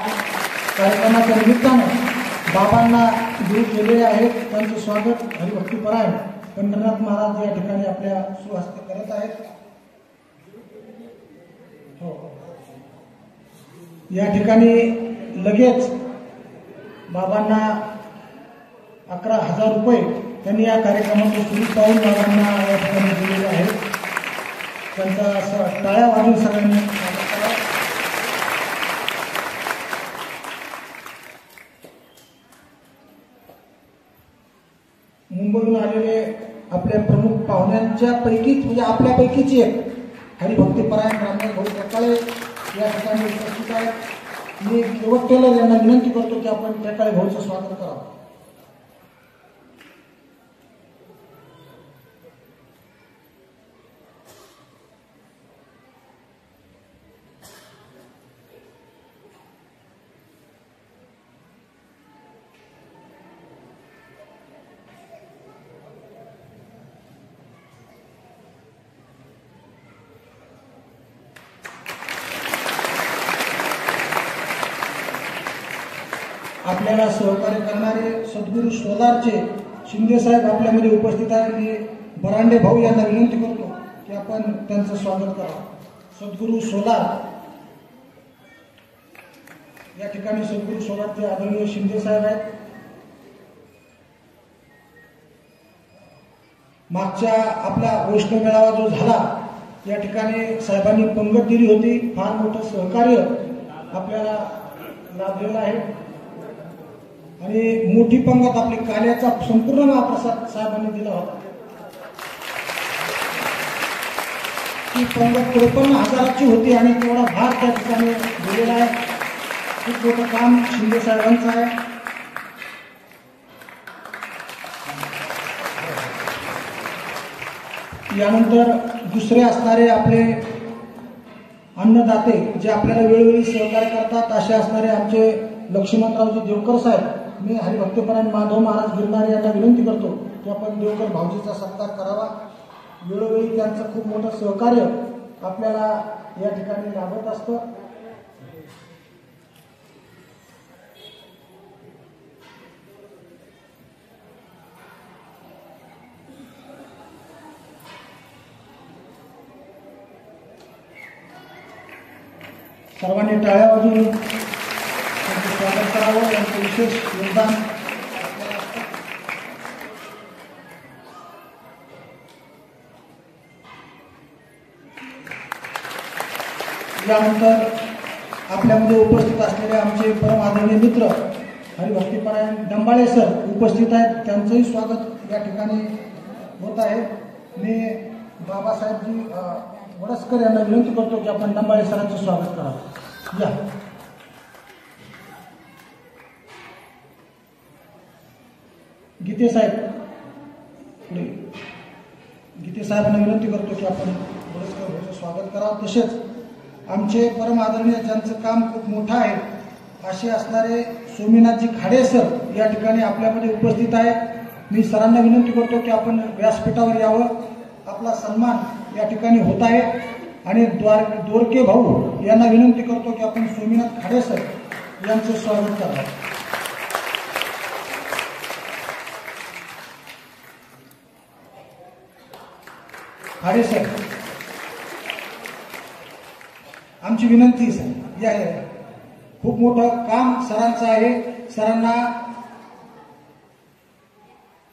कार्यक्रमाच्या निमित्तानं बाबांना देऊ केलेले आहेत. त्यांचं स्वागत हरिभक्तीपरायण पंढरीनाथ महाराज या ठिकाणी आपल्या सुहस्ते करत आहेत. हो, या ठिकाणी लगेच बाबांना 11,000 रुपये त्यांनी या कार्यक्रमाचं सुरू पाहून बाबांना या ठिकाणी दिलेले आहेत. त्यांचा टाळ्या वाजून सगळ्यांनी स्वागत करा. मुंबईहून आलेले आपल्या प्रमुख पाहुण्यांच्या पैकीच म्हणजे आपल्यापैकीच एक हरिभक्तीपरायण रामदास भाऊ टेकाळे या ठिकाणी उपस्थित आहेत. मी केवट टेलर यांना विनंती करतो की आपण टेकाळे भाऊचं स्वागत करावं. आपल्याला सहकार्य करणारे सद्गुरू सोलारचे शिंदे साहेब आपल्यामध्ये उपस्थित आहेत. मी बरांडे भाऊ यांना विनंती करतो की आपण त्यांचं स्वागत करावं. सद्गुरू सोलार या ठिकाणी सद्गुरू सोलारचे आदरणीय शिंदे साहेब आहेत. मागच्या आपला वैष्णव मेळावा जो झाला या ठिकाणी साहेबांनी पंगत दिली होती. फार मोठं सहकार्य आपल्याला लाभलेलं आहे आणि मोठी पंगत आपली काल्याचा संपूर्ण महाप्रसाद साहेबांनी दिला होता. ती पंगत 53,000ची होती आणि तेवढा भाग त्या ठिकाणी दिलेला आहे. खूप मोठं काम शिंदे साहेबांचं आहे. यानंतर दुसरे असणारे आपले अन्नदाते जे आपल्याला वेळोवेळी सहकार्य करतात असे असणारे आमचे लक्ष्मणरावजी देवकर साहेब. मी हरिभक्तपरायण माधव महाराज गिरणारे यांना विनंती करतो की आपण देवकर भाऊजीचा सत्कार करावा. वेळोवेळी त्यांचं खूप मोठं सहकार्य आपल्याला या ठिकाणी लाभत असतं. सर्वांनी टाळ्या वाजवून त्यांचं स्वागत करावं. यांचं विशेष योगदान आपल्याला असतं. यानंतर आपल्यामध्ये उपस्थित असलेले आमचे परम आदरणीय मित्र हरिभक्तीपरायण डंबाळे सर उपस्थित आहेत, त्यांचंही स्वागत या ठिकाणी होत आहे. मी बाबासाहेबजी वडसकर यांना विनंती करतो की आपण डंबाळे सरांचं स्वागत करावं. या गीते साहेब पुढे. गीते साहेबांना विनंती करतो की आपण वडसकर यांचं स्वागत करावं. तसेच आमचे परम आदरणीय ज्यांचं काम खूप मोठं आहे असे असणारे सोमीनाथजी खाडे सर या ठिकाणी आपल्यामध्ये उपस्थित आहेत. मी सरांना विनंती करतो की आपण व्यासपीठावर यावं. आपला सन्मान या ठिकाणी होत आहे. आणि दोरके भाऊ यांना विनंती करतो की आपण सोमीनाथ खाडे सर यांचं स्वागत करावं. खाडे सर, आमची विनंती सर या खूप मोठं काम सरांचं आहे. सरांना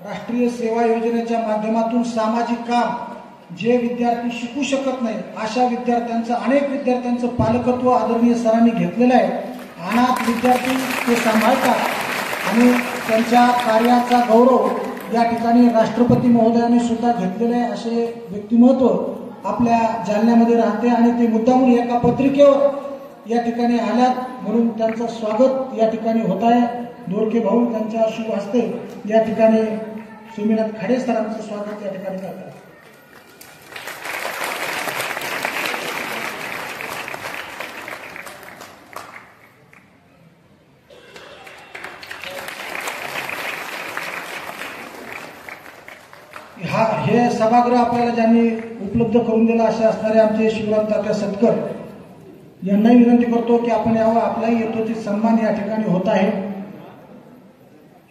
राष्ट्रीय सेवा योजनेच्या माध्यमातून सामाजिक काम जे विद्यार्थी शिकू शकत नाही अशा विद्यार्थ्यांचं, अनेक विद्यार्थ्यांचं पालकत्व आदरणीय सरांनी घेतलेलं आहे. अनाथ विद्यार्थी ते सांभाळतात आणि त्यांच्या कार्याचा गौरव या ठिकाणी राष्ट्रपती महोदयांनी सुद्धा घेतलेले आहे. असे व्यक्तिमत्व आपल्या जालन्यामध्ये राहते आणि ते मुद्दामून एका पत्रिकेवर या ठिकाणी आल्यात, म्हणून त्यांचं स्वागत या ठिकाणी होत आहे. दोरके भाऊ त्यांच्या शुभ हस्ते या ठिकाणी सोमीनाथ खाडे सरांचं स्वागत या ठिकाणी करतात. हे सभागृह आपल्याला ज्यांनी उपलब्ध करून दिलं असे असणारे आमचे शिवराम तात्या सतकर यांनाही विनंती करतो की आपण यावं. आपलाही यथोचित सन्मान या ठिकाणी होत आहे.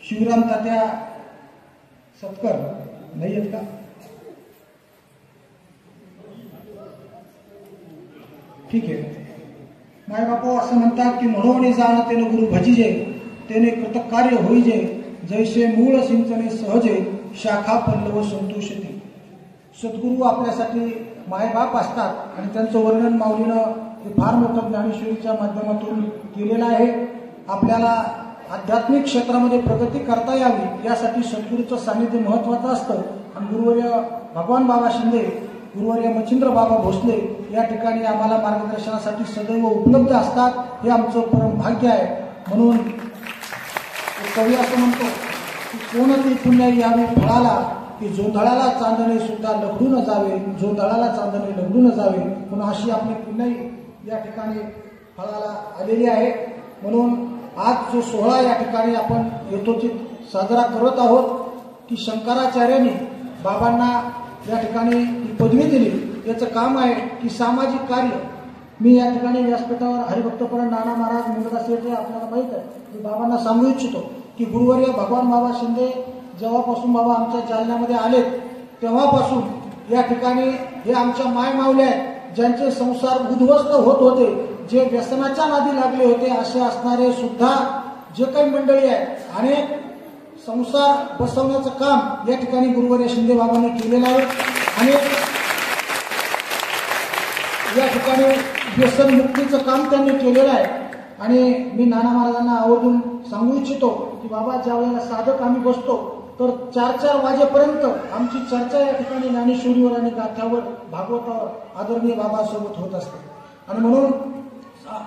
शिवराम तात्या सतकर नाही आहेत का? ठीक आहे. मायबापू असं म्हणतात की म्हणून जाण तेन गुरु भजिजे तेने कृतकार्य होईजे जैसे मूळ सिंचने सहजे शाखा पल्लव संतोषते. सद्गुरू आपल्यासाठी मायबाप असतात आणि त्यांचं वर्णन माऊलीनं फार मोठं ज्ञानेश्वरीच्या माध्यमातून केलेलं आहे. आपल्याला आध्यात्मिक क्षेत्रामध्ये प्रगती करता यावी यासाठी सद्गुरूचं सानिध्य महत्वाचं असतं. आणि गुरुवर्य भगवान बाबा शिंदे, गुरुवर्य मच्छिंद्र बाबा भोसले या ठिकाणी आम्हाला मार्गदर्शनासाठी सदैव उपलब्ध असतात. हे आमचं परम भाग्य आहे. म्हणून कवी असं म्हणतो की कोणती पुण्य यावी फळाला की जोंधळाला चांदणे सुद्धा लघडून जावे, जोंधळाला चांदणे लघडून जावे. म्हणून अशी आपली पुण्याई या ठिकाणी फळाला आलेली आहे. म्हणून आज जो सोहळा या ठिकाणी आपण यथोचित साजरा करत आहोत की शंकराचार्यांनी बाबांना या ठिकाणी ही पदवी दिली, याचं काम आहे की सामाजिक कार्य. मी या ठिकाणी व्यासपीठावर हरिभक्तपरायण नाना महाराज मुंडदास आपल्याला माहीत आहे. मी बाबांना सांगू इच्छितो की गुरुवर्य भगवान बाबा शिंदे जेव्हापासून बाबा आमच्या जालन्यामध्ये आलेत तेव्हापासून या ठिकाणी हे आमच्या माय मावल्या आहेत ज्यांचे संसार उद्ध्वस्त होत होते, जे व्यसनाच्या नादी लागले होते, असे असणारे सुद्धा जे काही मंडळी आहेत, अनेक संसार बसवण्याचं काम या ठिकाणी गुरुवर्य शिंदे बाबांनी केलेलं आहे. आणि या ठिकाणी व्यसनमुक्तीचं काम त्यांनी केलेलं आहे. आणि मी नाना महाराजांना आवर्जून सांगू इच्छितो की बाबा ज्या वेळेला साधक आम्ही बसतो तर 4-4 वाजेपर्यंत आमची चर्चा या ठिकाणी ज्ञानेश्वरीवर आणि गाथ्यावर भागवतावर आदरणीय बाबासोबत होत असते. आणि म्हणून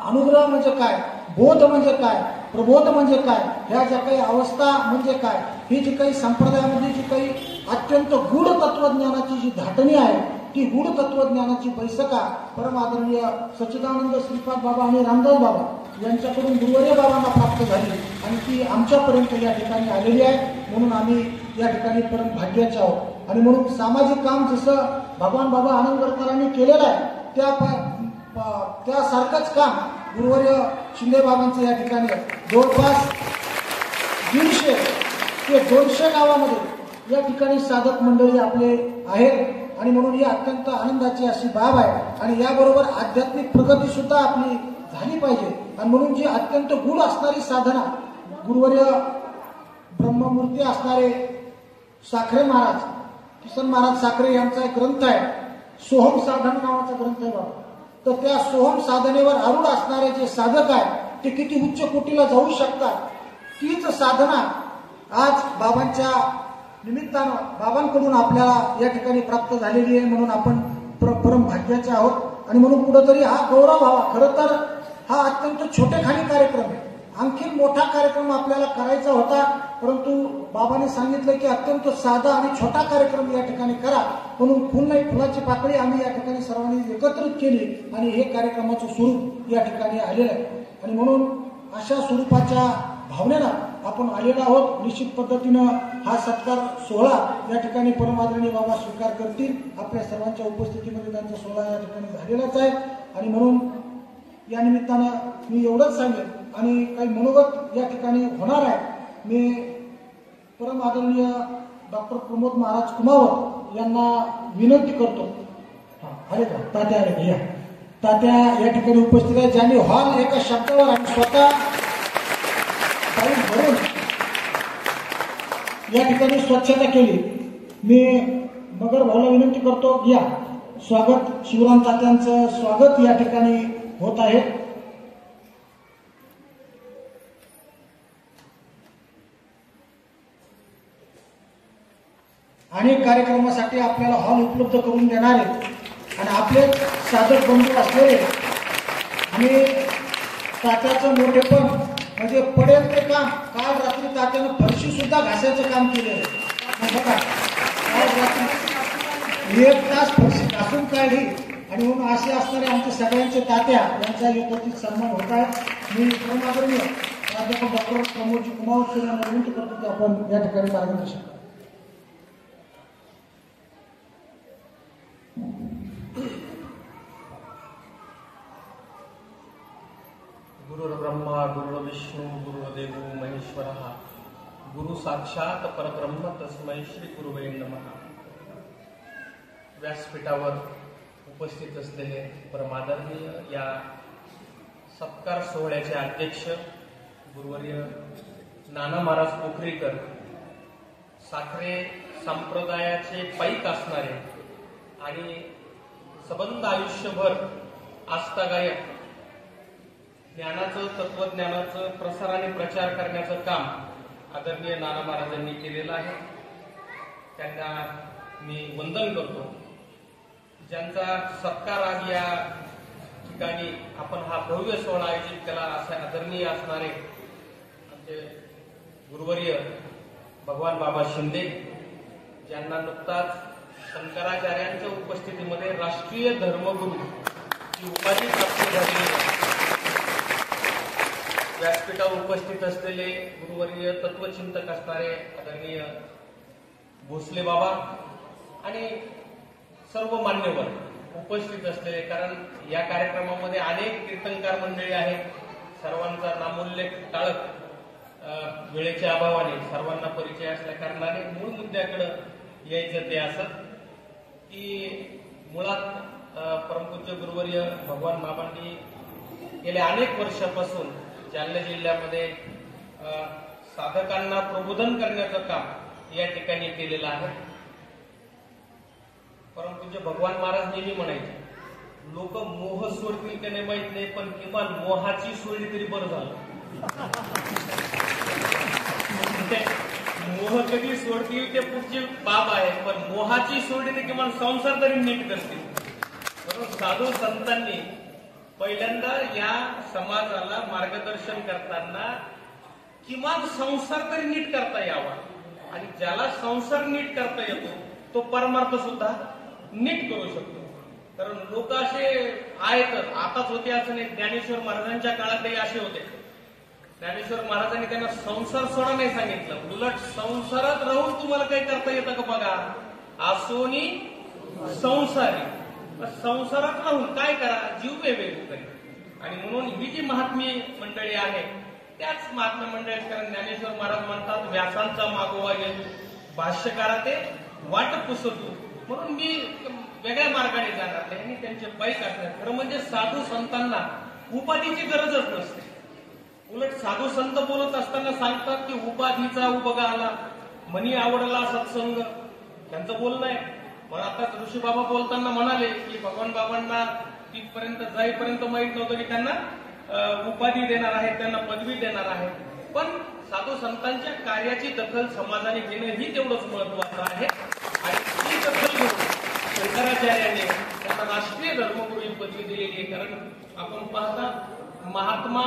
अनुग्रह म्हणजे काय, बोध म्हणजे काय, प्रबोध म्हणजे काय, ह्या ज्या काही अवस्था म्हणजे काय, ही जी काही संप्रदायामध्ये जी काही अत्यंत गूढ तत्वज्ञानाची जी धाटणी आहे ती गूढ तत्वज्ञानाची बैसका परम आदरणीय सच्चिदानंद श्रीपाद बाबा आणि रामदास बाबा यांच्याकडून गुरुवर्य बाबांना प्राप्त झाली आणि ती आमच्यापर्यंत या ठिकाणी आलेली आहे. म्हणून आम्ही या ठिकाणी परम भाग्याचे आहोत. आणि म्हणून सामाजिक काम जसं भगवान बाबा आनंदकरांनी केलेलं आहे त्यासारखंच काम गुरुवर्य शिंदे बाबांचं या ठिकाणी आहे. जवळपास 150 ते 200 गावामध्ये या ठिकाणी साधक मंडळी आपले आहेत. आणि म्हणून ही अत्यंत आनंदाची अशी बाब आहे. आणि याबरोबर आध्यात्मिक प्रगती सुद्धा आपली झाली पाहिजे. आणि म्हणून जी अत्यंत गूढ असणारी साधना गुरुवर्य ब्रह्ममूर्ती असणारे साखरे महाराज, किसन महाराज साखरे यांचा एक ग्रंथ आहे, सोहम साधन नावाचा ग्रंथ आहे बाबा. तर त्या सोहम साधनेवर आरूढ असणारे जे साधक आहेत ते किती उच्च कोटीला जाऊ शकतात. तीच साधना आज बाबांच्या निमित्तानं बाबांकडून आपल्याला या ठिकाणी प्राप्त झालेली आहे. म्हणून आपण परम भाग्याचे आहोत आणि म्हणून कुठंतरी हा गौरव व्हावा. खरं तर हा अत्यंत छोटेखानी कार्यक्रम आहे. आणखीन मोठा कार्यक्रम आपल्याला करायचा होता, परंतु बाबांनी सांगितलं की अत्यंत साधा आणि छोटा कार्यक्रम या ठिकाणी करा. म्हणून फुल नाही फुलाची पाकळी आम्ही या ठिकाणी सर्वांनी एकत्रित केली आणि हे कार्यक्रमाचं स्वरूप या ठिकाणी आलेलं आहे. आणि म्हणून अशा स्वरूपाच्या भावनेनं आपण आलेलो आहोत. निश्चित पद्धतीनं हा सत्कार सोहळा या ठिकाणी परमादरणीय बाबा स्वीकार करतील. आपल्या सर्वांच्या उपस्थितीमध्ये त्यांचा सोहळा या ठिकाणी झालेलाच आहे. आणि म्हणून या निमित्तानं मी एवढंच सांगेन आणि काही मनोगत या ठिकाणी होणार आहे. मी परम आदरणीय डॉक्टर प्रमोद महाराज कुमावत यांना विनंती करतो. आले का तात्या? आले का? या तात्या या ठिकाणी उपस्थित आहे, ज्यांनी हॉल एका शब्दावर आणि स्वतः टाईम भरून या ठिकाणी स्वच्छता केली. मी मगर भाऊला विनंती करतो, या स्वागत शिवराम तात्यांचं स्वागत या ठिकाणी होत आहे. अनेक कार्यक्रमासाठी आपल्याला हॉल उपलब्ध करून देणारे आणि आपले साधक बंधू असलेले आणि तात्याचं मोठेपण म्हणजे पडेल ते काम. काल रात्री तात्यानं फरशी सुद्धा घासायचं काम केलेलं. बघा, काल रात्री 1 तास फरशी घासून काढली. आणि म्हणून असे असणारे आमचे सगळ्यांचे तात्या यांचा एकत्रित सन्मान होत आहे. मी परमादरणीय प्राध्यापक डॉक्टर प्रमोदजी कुमावत यांना विनंती करतो की आपण या ठिकाणी मार्गदर्शन करा. गुरुर्ब्रह्मा गुरुर्विष्णू गुरुर्देवो महेश्वरः गुरु साक्षात परब्रह्म तस्मै श्री गुरुवे नमः. व्यासपीठावर उपस्थित असलेले परमादरणीय या सत्कार सोहळ्याचे अध्यक्ष गुरुवर्य नाना महाराज पोखरीकर, साखरे संप्रदायाचे पाईक असणारे आणि सबंध आयुष्यभर आस्थागायक ज्ञानाचं तत्वज्ञानाचं प्रसार आणि प्रचार करण्याचं काम आदरणीय नाना महाराजांनी केलेलं आहे. त्यांना मी वंदन करतो. ज्यांचा सत्कार आज या ठिकाणी आपण हा भव्य सोहळा आयोजित केला असे आदरणीय असणारे आमचे गुरुवर्य भगवान बाबा शिंदे, ज्यांना नुकताच शंकराचार्यांच्या उपस्थितीमध्ये राष्ट्रीय धर्मगुरू ही उपाधी प्राप्त झालेली आहे. व्यासपीठावर उपस्थित असलेले गुरुवर्य तत्वचिंतक असणारे आदरणीय भोसले बाबा आणि सर्व मान्यवर उपस्थित असलेले, कारण या कार्यक्रमामध्ये अनेक कीर्तनकार मंडळी आहेत. सर्वांचा नामोल्लेख टाळत वेळेच्या अभावाने सर्वांना परिचय असल्या कारणाने मूळ मुद्द्याकडे यायचं ते असं की मुळात परमपूज्य गुरुवर्य भगवान बाबांनी गेल्या अनेक वर्षापासून जालना जिल्ह्यामध्ये साधकांना प्रबोधन करण्याचं काम या ठिकाणी केलेलं आहे. परमपूज्य भगवान महाराज नेहमी म्हणायचे, लोक मोह सोडतील की नाही माहित नाही, पण किमान मोहाची सोडली तरी बरं झालं. मोह कधी सोडतील ते पुढची बाब आहे, पण मोहाची सोडली तर किमान संसार तरी नीट करतील. म्हणून साधू संतांनी पहिल्यांदा या समाजाला मार्गदर्शन करताना किमान संसार तरी नीट करता यावा. आणि ज्याला संसार नीट करता येतो तो परमार्थ सुद्धा नीट करू शकतो. कारण लोक असे आहेतच, आताच होते असं नाही, ज्ञानेश्वर महाराजांच्या काळातही असे होते. ज्ञानेश्वर महाराजांनी त्यांना संसार सोडा नाही सांगितलं, उलट संसारात राहून तुम्हाला काही करता येतं का बघा, आसोनी संसारी. संसारात राहून काय करा, जीव वेगवेगळी करी. आणि म्हणून ही जी महात्मी मंडळी आहे त्याच महात्मा मंडळी, कारण ज्ञानेश्वर महाराज म्हणतात व्यासांचा मागोवा येतो, भाष्यकारा ते वाट पुसतो. म्हणून मी वेगळ्या मार्गाने जाणार नाही आणि त्यांचे पाईक असणार. खरं म्हणजे साधू संतांना उपाधीची गरजच नसते. उलट साधू संत बोलत असताना सांगतात की उपाधीचा उपगा आला, मनी आवडला सत्संग, त्यांचं बोलणं आहे. मग आता ऋषी बाबा बोलताना म्हणाले की भगवान बाबांना तिथपर्यंत जाईपर्यंत माहीत नव्हतं की त्यांना उपाधी देणार आहेत, त्यांना पदवी देणार आहे. पण साधू संतांच्या कार्याची दखल समाजाने घेणं ही तेवढंच महत्वाचं आहे. आणि ती दखल घेऊन शंकराचार्यांनी त्यांना राष्ट्रीय धर्मगुरू ही पदवी दिलेली आहे. कारण आपण पाहता महात्मा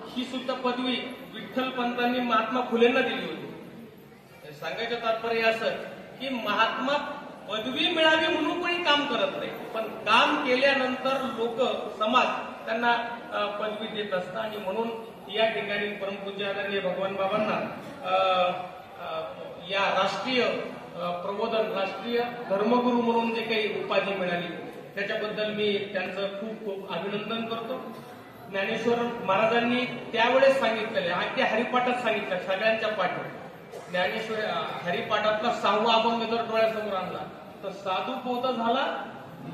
ही सुद्धा पदवी विठ्ठल पंतांनी महात्मा फुलेंना दिली होती. सांगायचं तात्पर्य असं की महात्मा पदवी मिळावी म्हणून कोणी काम करत नाही, पण काम केल्यानंतर लोक समाज त्यांना पदवी देत असतात. आणि म्हणून या ठिकाणी परमपूज्य आदरणीय भगवान बाबांना या राष्ट्रीय प्रबोधन, राष्ट्रीय धर्मगुरू म्हणून जे काही उपाधी मिळाली त्याच्याबद्दल मी त्यांचं खूप खूप अभिनंदन करतो. ज्ञानेश्वर महाराजांनी त्यावेळेस सांगितलेले, अगदी हरिपाठात सांगितलं, सगळ्यांच्या पाठात ज्ञानेश्वर हरिपाठातला 6वा अभंग जर डोळ्यासमोर आणला तर साधू बोध झाला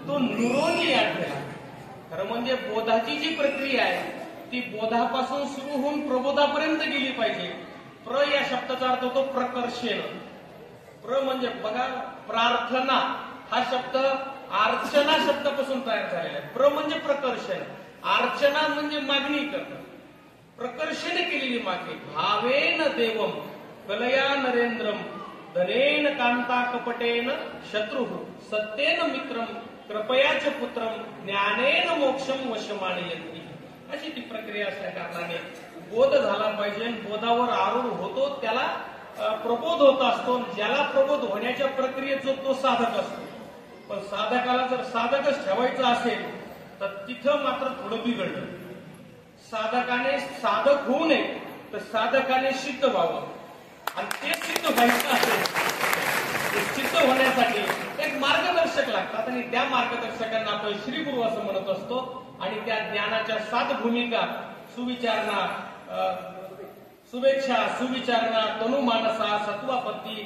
तो नुरोनी आठवला. खरं म्हणजे बोधाची जी प्रक्रिया आहे ती बोधापासून सुरू होऊन प्रबोधापर्यंत गेली पाहिजे. प्र या शब्दाचा अर्थ होतो प्रकर्षेन. प्र म्हणजे बघा, प्रार्थना हा शब्द अर्चना शब्दापासून तयार झालेला आहे. प्र म्हणजे प्रकर्षण, अर्चना म्हणजे मागणी करणं, प्रकर्षणे केलेली मागणी. भावेन देवम कलया नरेंद्रम धनेन कांता कपटेन शत्रू सत्येन मित्रम कृपयाच पुत्रम ज्ञानेन मोक्षम वशमानयती. अशी ती प्रक्रिया असल्या कारणाने बोध झाला पाहिजे. बोधावर आरूढ होतो त्याला प्रबोध होत असतो. ज्याला प्रबोध होण्याच्या प्रक्रियेत जो तो साधक असतो. पण साधकाला जर साधकच ठेवायचं असेल तर तिथं मात्र थोडं बिघडलं. साधकाने साधक होऊ नये तर साधकाने सिद्ध व्हावं. आणि ते सिद्ध व्हायचं असेल, ते सिद्ध होण्यासाठी एक मार्गदर्शक लागतात. आणि त्या मार्गदर्शकांना आपण श्री गुरु असं म्हणत असतो. आणि त्या ज्ञानाच्या 7 भूमिका सुविचारणा, शुभेच्छा, सुविचारणा, तनुमानसा, सत्वापत्ती,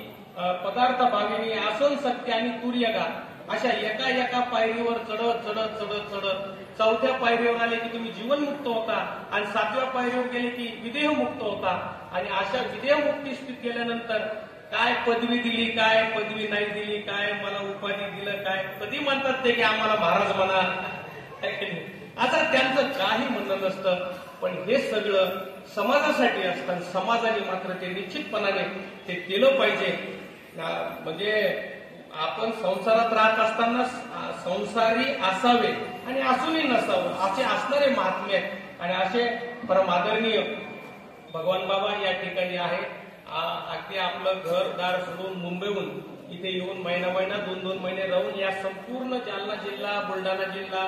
पदार्थ भाविनी, आसन सत्य आणि तुर्यगा अशा एका एका पायरीवर चढत चढत चढत चढत 4थ्या पायरीवर आले की तुम्ही जीवनमुक्त होता. आणि 7व्या पायरीवर गेले की विदेहमुक्त होता. आणि अशा विदेहमुक्ती स्थितीत गेल्यानंतर काय पदवी दिली, काय पदवी नाही दिली, काय मला उपाधी दिलं, काय कधी म्हणतात ते की आम्हाला महाराज म्हणा, आता त्यांचं काही म्हणणं नसतं. पण हे सगळं समाजासाठी असतं. समाजाने मात्र ते निश्चितपणाने ते केलं पाहिजे. म्हणजे आपण संसारात राहत असताना संसारी असावे आणि असूनही नसावं असे असणारे महात्मे आहेत. आणि असे परमादरणीय भगवान बाबा या ठिकाणी आहे. अगदी आपलं घरदार सोडून मुंबईहून इथे येऊन महिना 2-2 महिने राहून या संपूर्ण जालना जिल्हा, बुलढाणा जिल्हा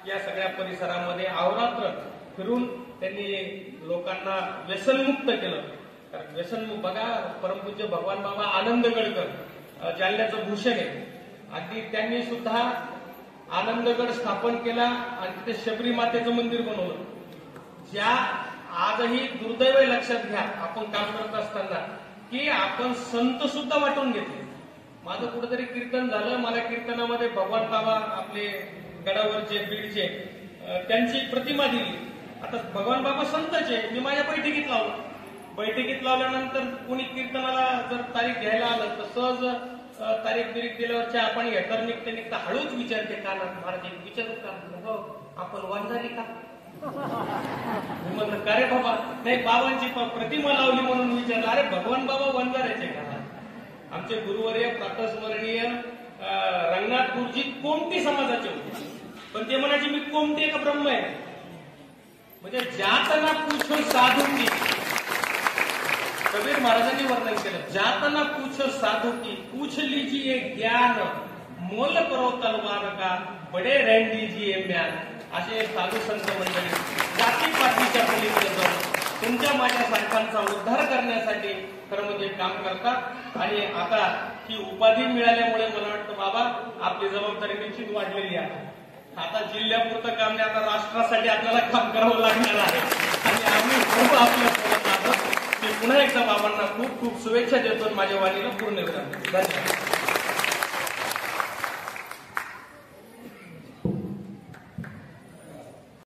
या सगळ्या परिसरामध्ये अहोरात्र फिरून त्यांनी लोकांना व्यसनमुक्त केलं. कारण व्यसनमुक्त बघा, परमपूज्य भगवान बाबा आनंदगडकर जालन्याचं भूषण आहे. अगदी त्यांनी सुद्धा आनंदगड स्थापन केला आणि तिथे शबरी मातेचं मंदिर बनवलं. ज्या आजही दुर्दैव लक्षात घ्या आपण काम करत असताना की आपण संत सुद्धा वाटून घेतले. माझं कुठेतरी कीर्तन झालं, मला कीर्तनामध्ये भगवान बाबा आपले गडावरचे बीडचे त्यांची प्रतिमा दिली. आता भगवान बाबा संतचे, मी माझ्या बैठकीत लावलं. बैठकीत लावल्यानंतर कोणी कीर्तनाला जर तारीख घ्यायला आलं तर सहज तारीख दिल्यावर चहा पाणी घेतात. निघता हळूच विचारते कानात, महाराज विचारत का हो आपण वंजारी का? म्हणलं का रे बाबा, नाही बाबांची प्रतिमा लावली म्हणून विचारलं. अरे भगवान बाबा वंजाराचे का? आमचे गुरुवर्य प्रातस्मरणीय रंगनाथ गुरुजी कोमटी समाजाचे होते. पण ते म्हणायचे मी कोमटी का ब्रह्म आहे. म्हणजे जातना पूछो साधू की, कबीर महाराजांनी वर्णन केलं, जातना पूछो साधू की पूछ लीजिए ज्ञान, मोल करो तलवार का बडे रहन दीजिए म्यान. असे साधू संत मंडळी जातीपातीच्या पलीकडे जाऊन तुमच्या माझ्यासारख्यांचा उद्धार करण्यासाठी खरं म्हणजे काम करतात. आणि आता ही उपाधी मिळाल्यामुळे मला वाटतं बाबा आपली जबाबदारी निश्चित वाढलेली आहे. आता जिल्ह्यापुरतं काम नाही, आता राष्ट्रासाठी आपल्याला काम करावं लागणार आहे. आणि आम्ही खूप आपल्यासोबत आहोत. मी पुन्हा एकदा बाबांना खूप खूप शुभेच्छा देतो. माझ्या वाणीला पूर्ण विराम. धन्यवाद.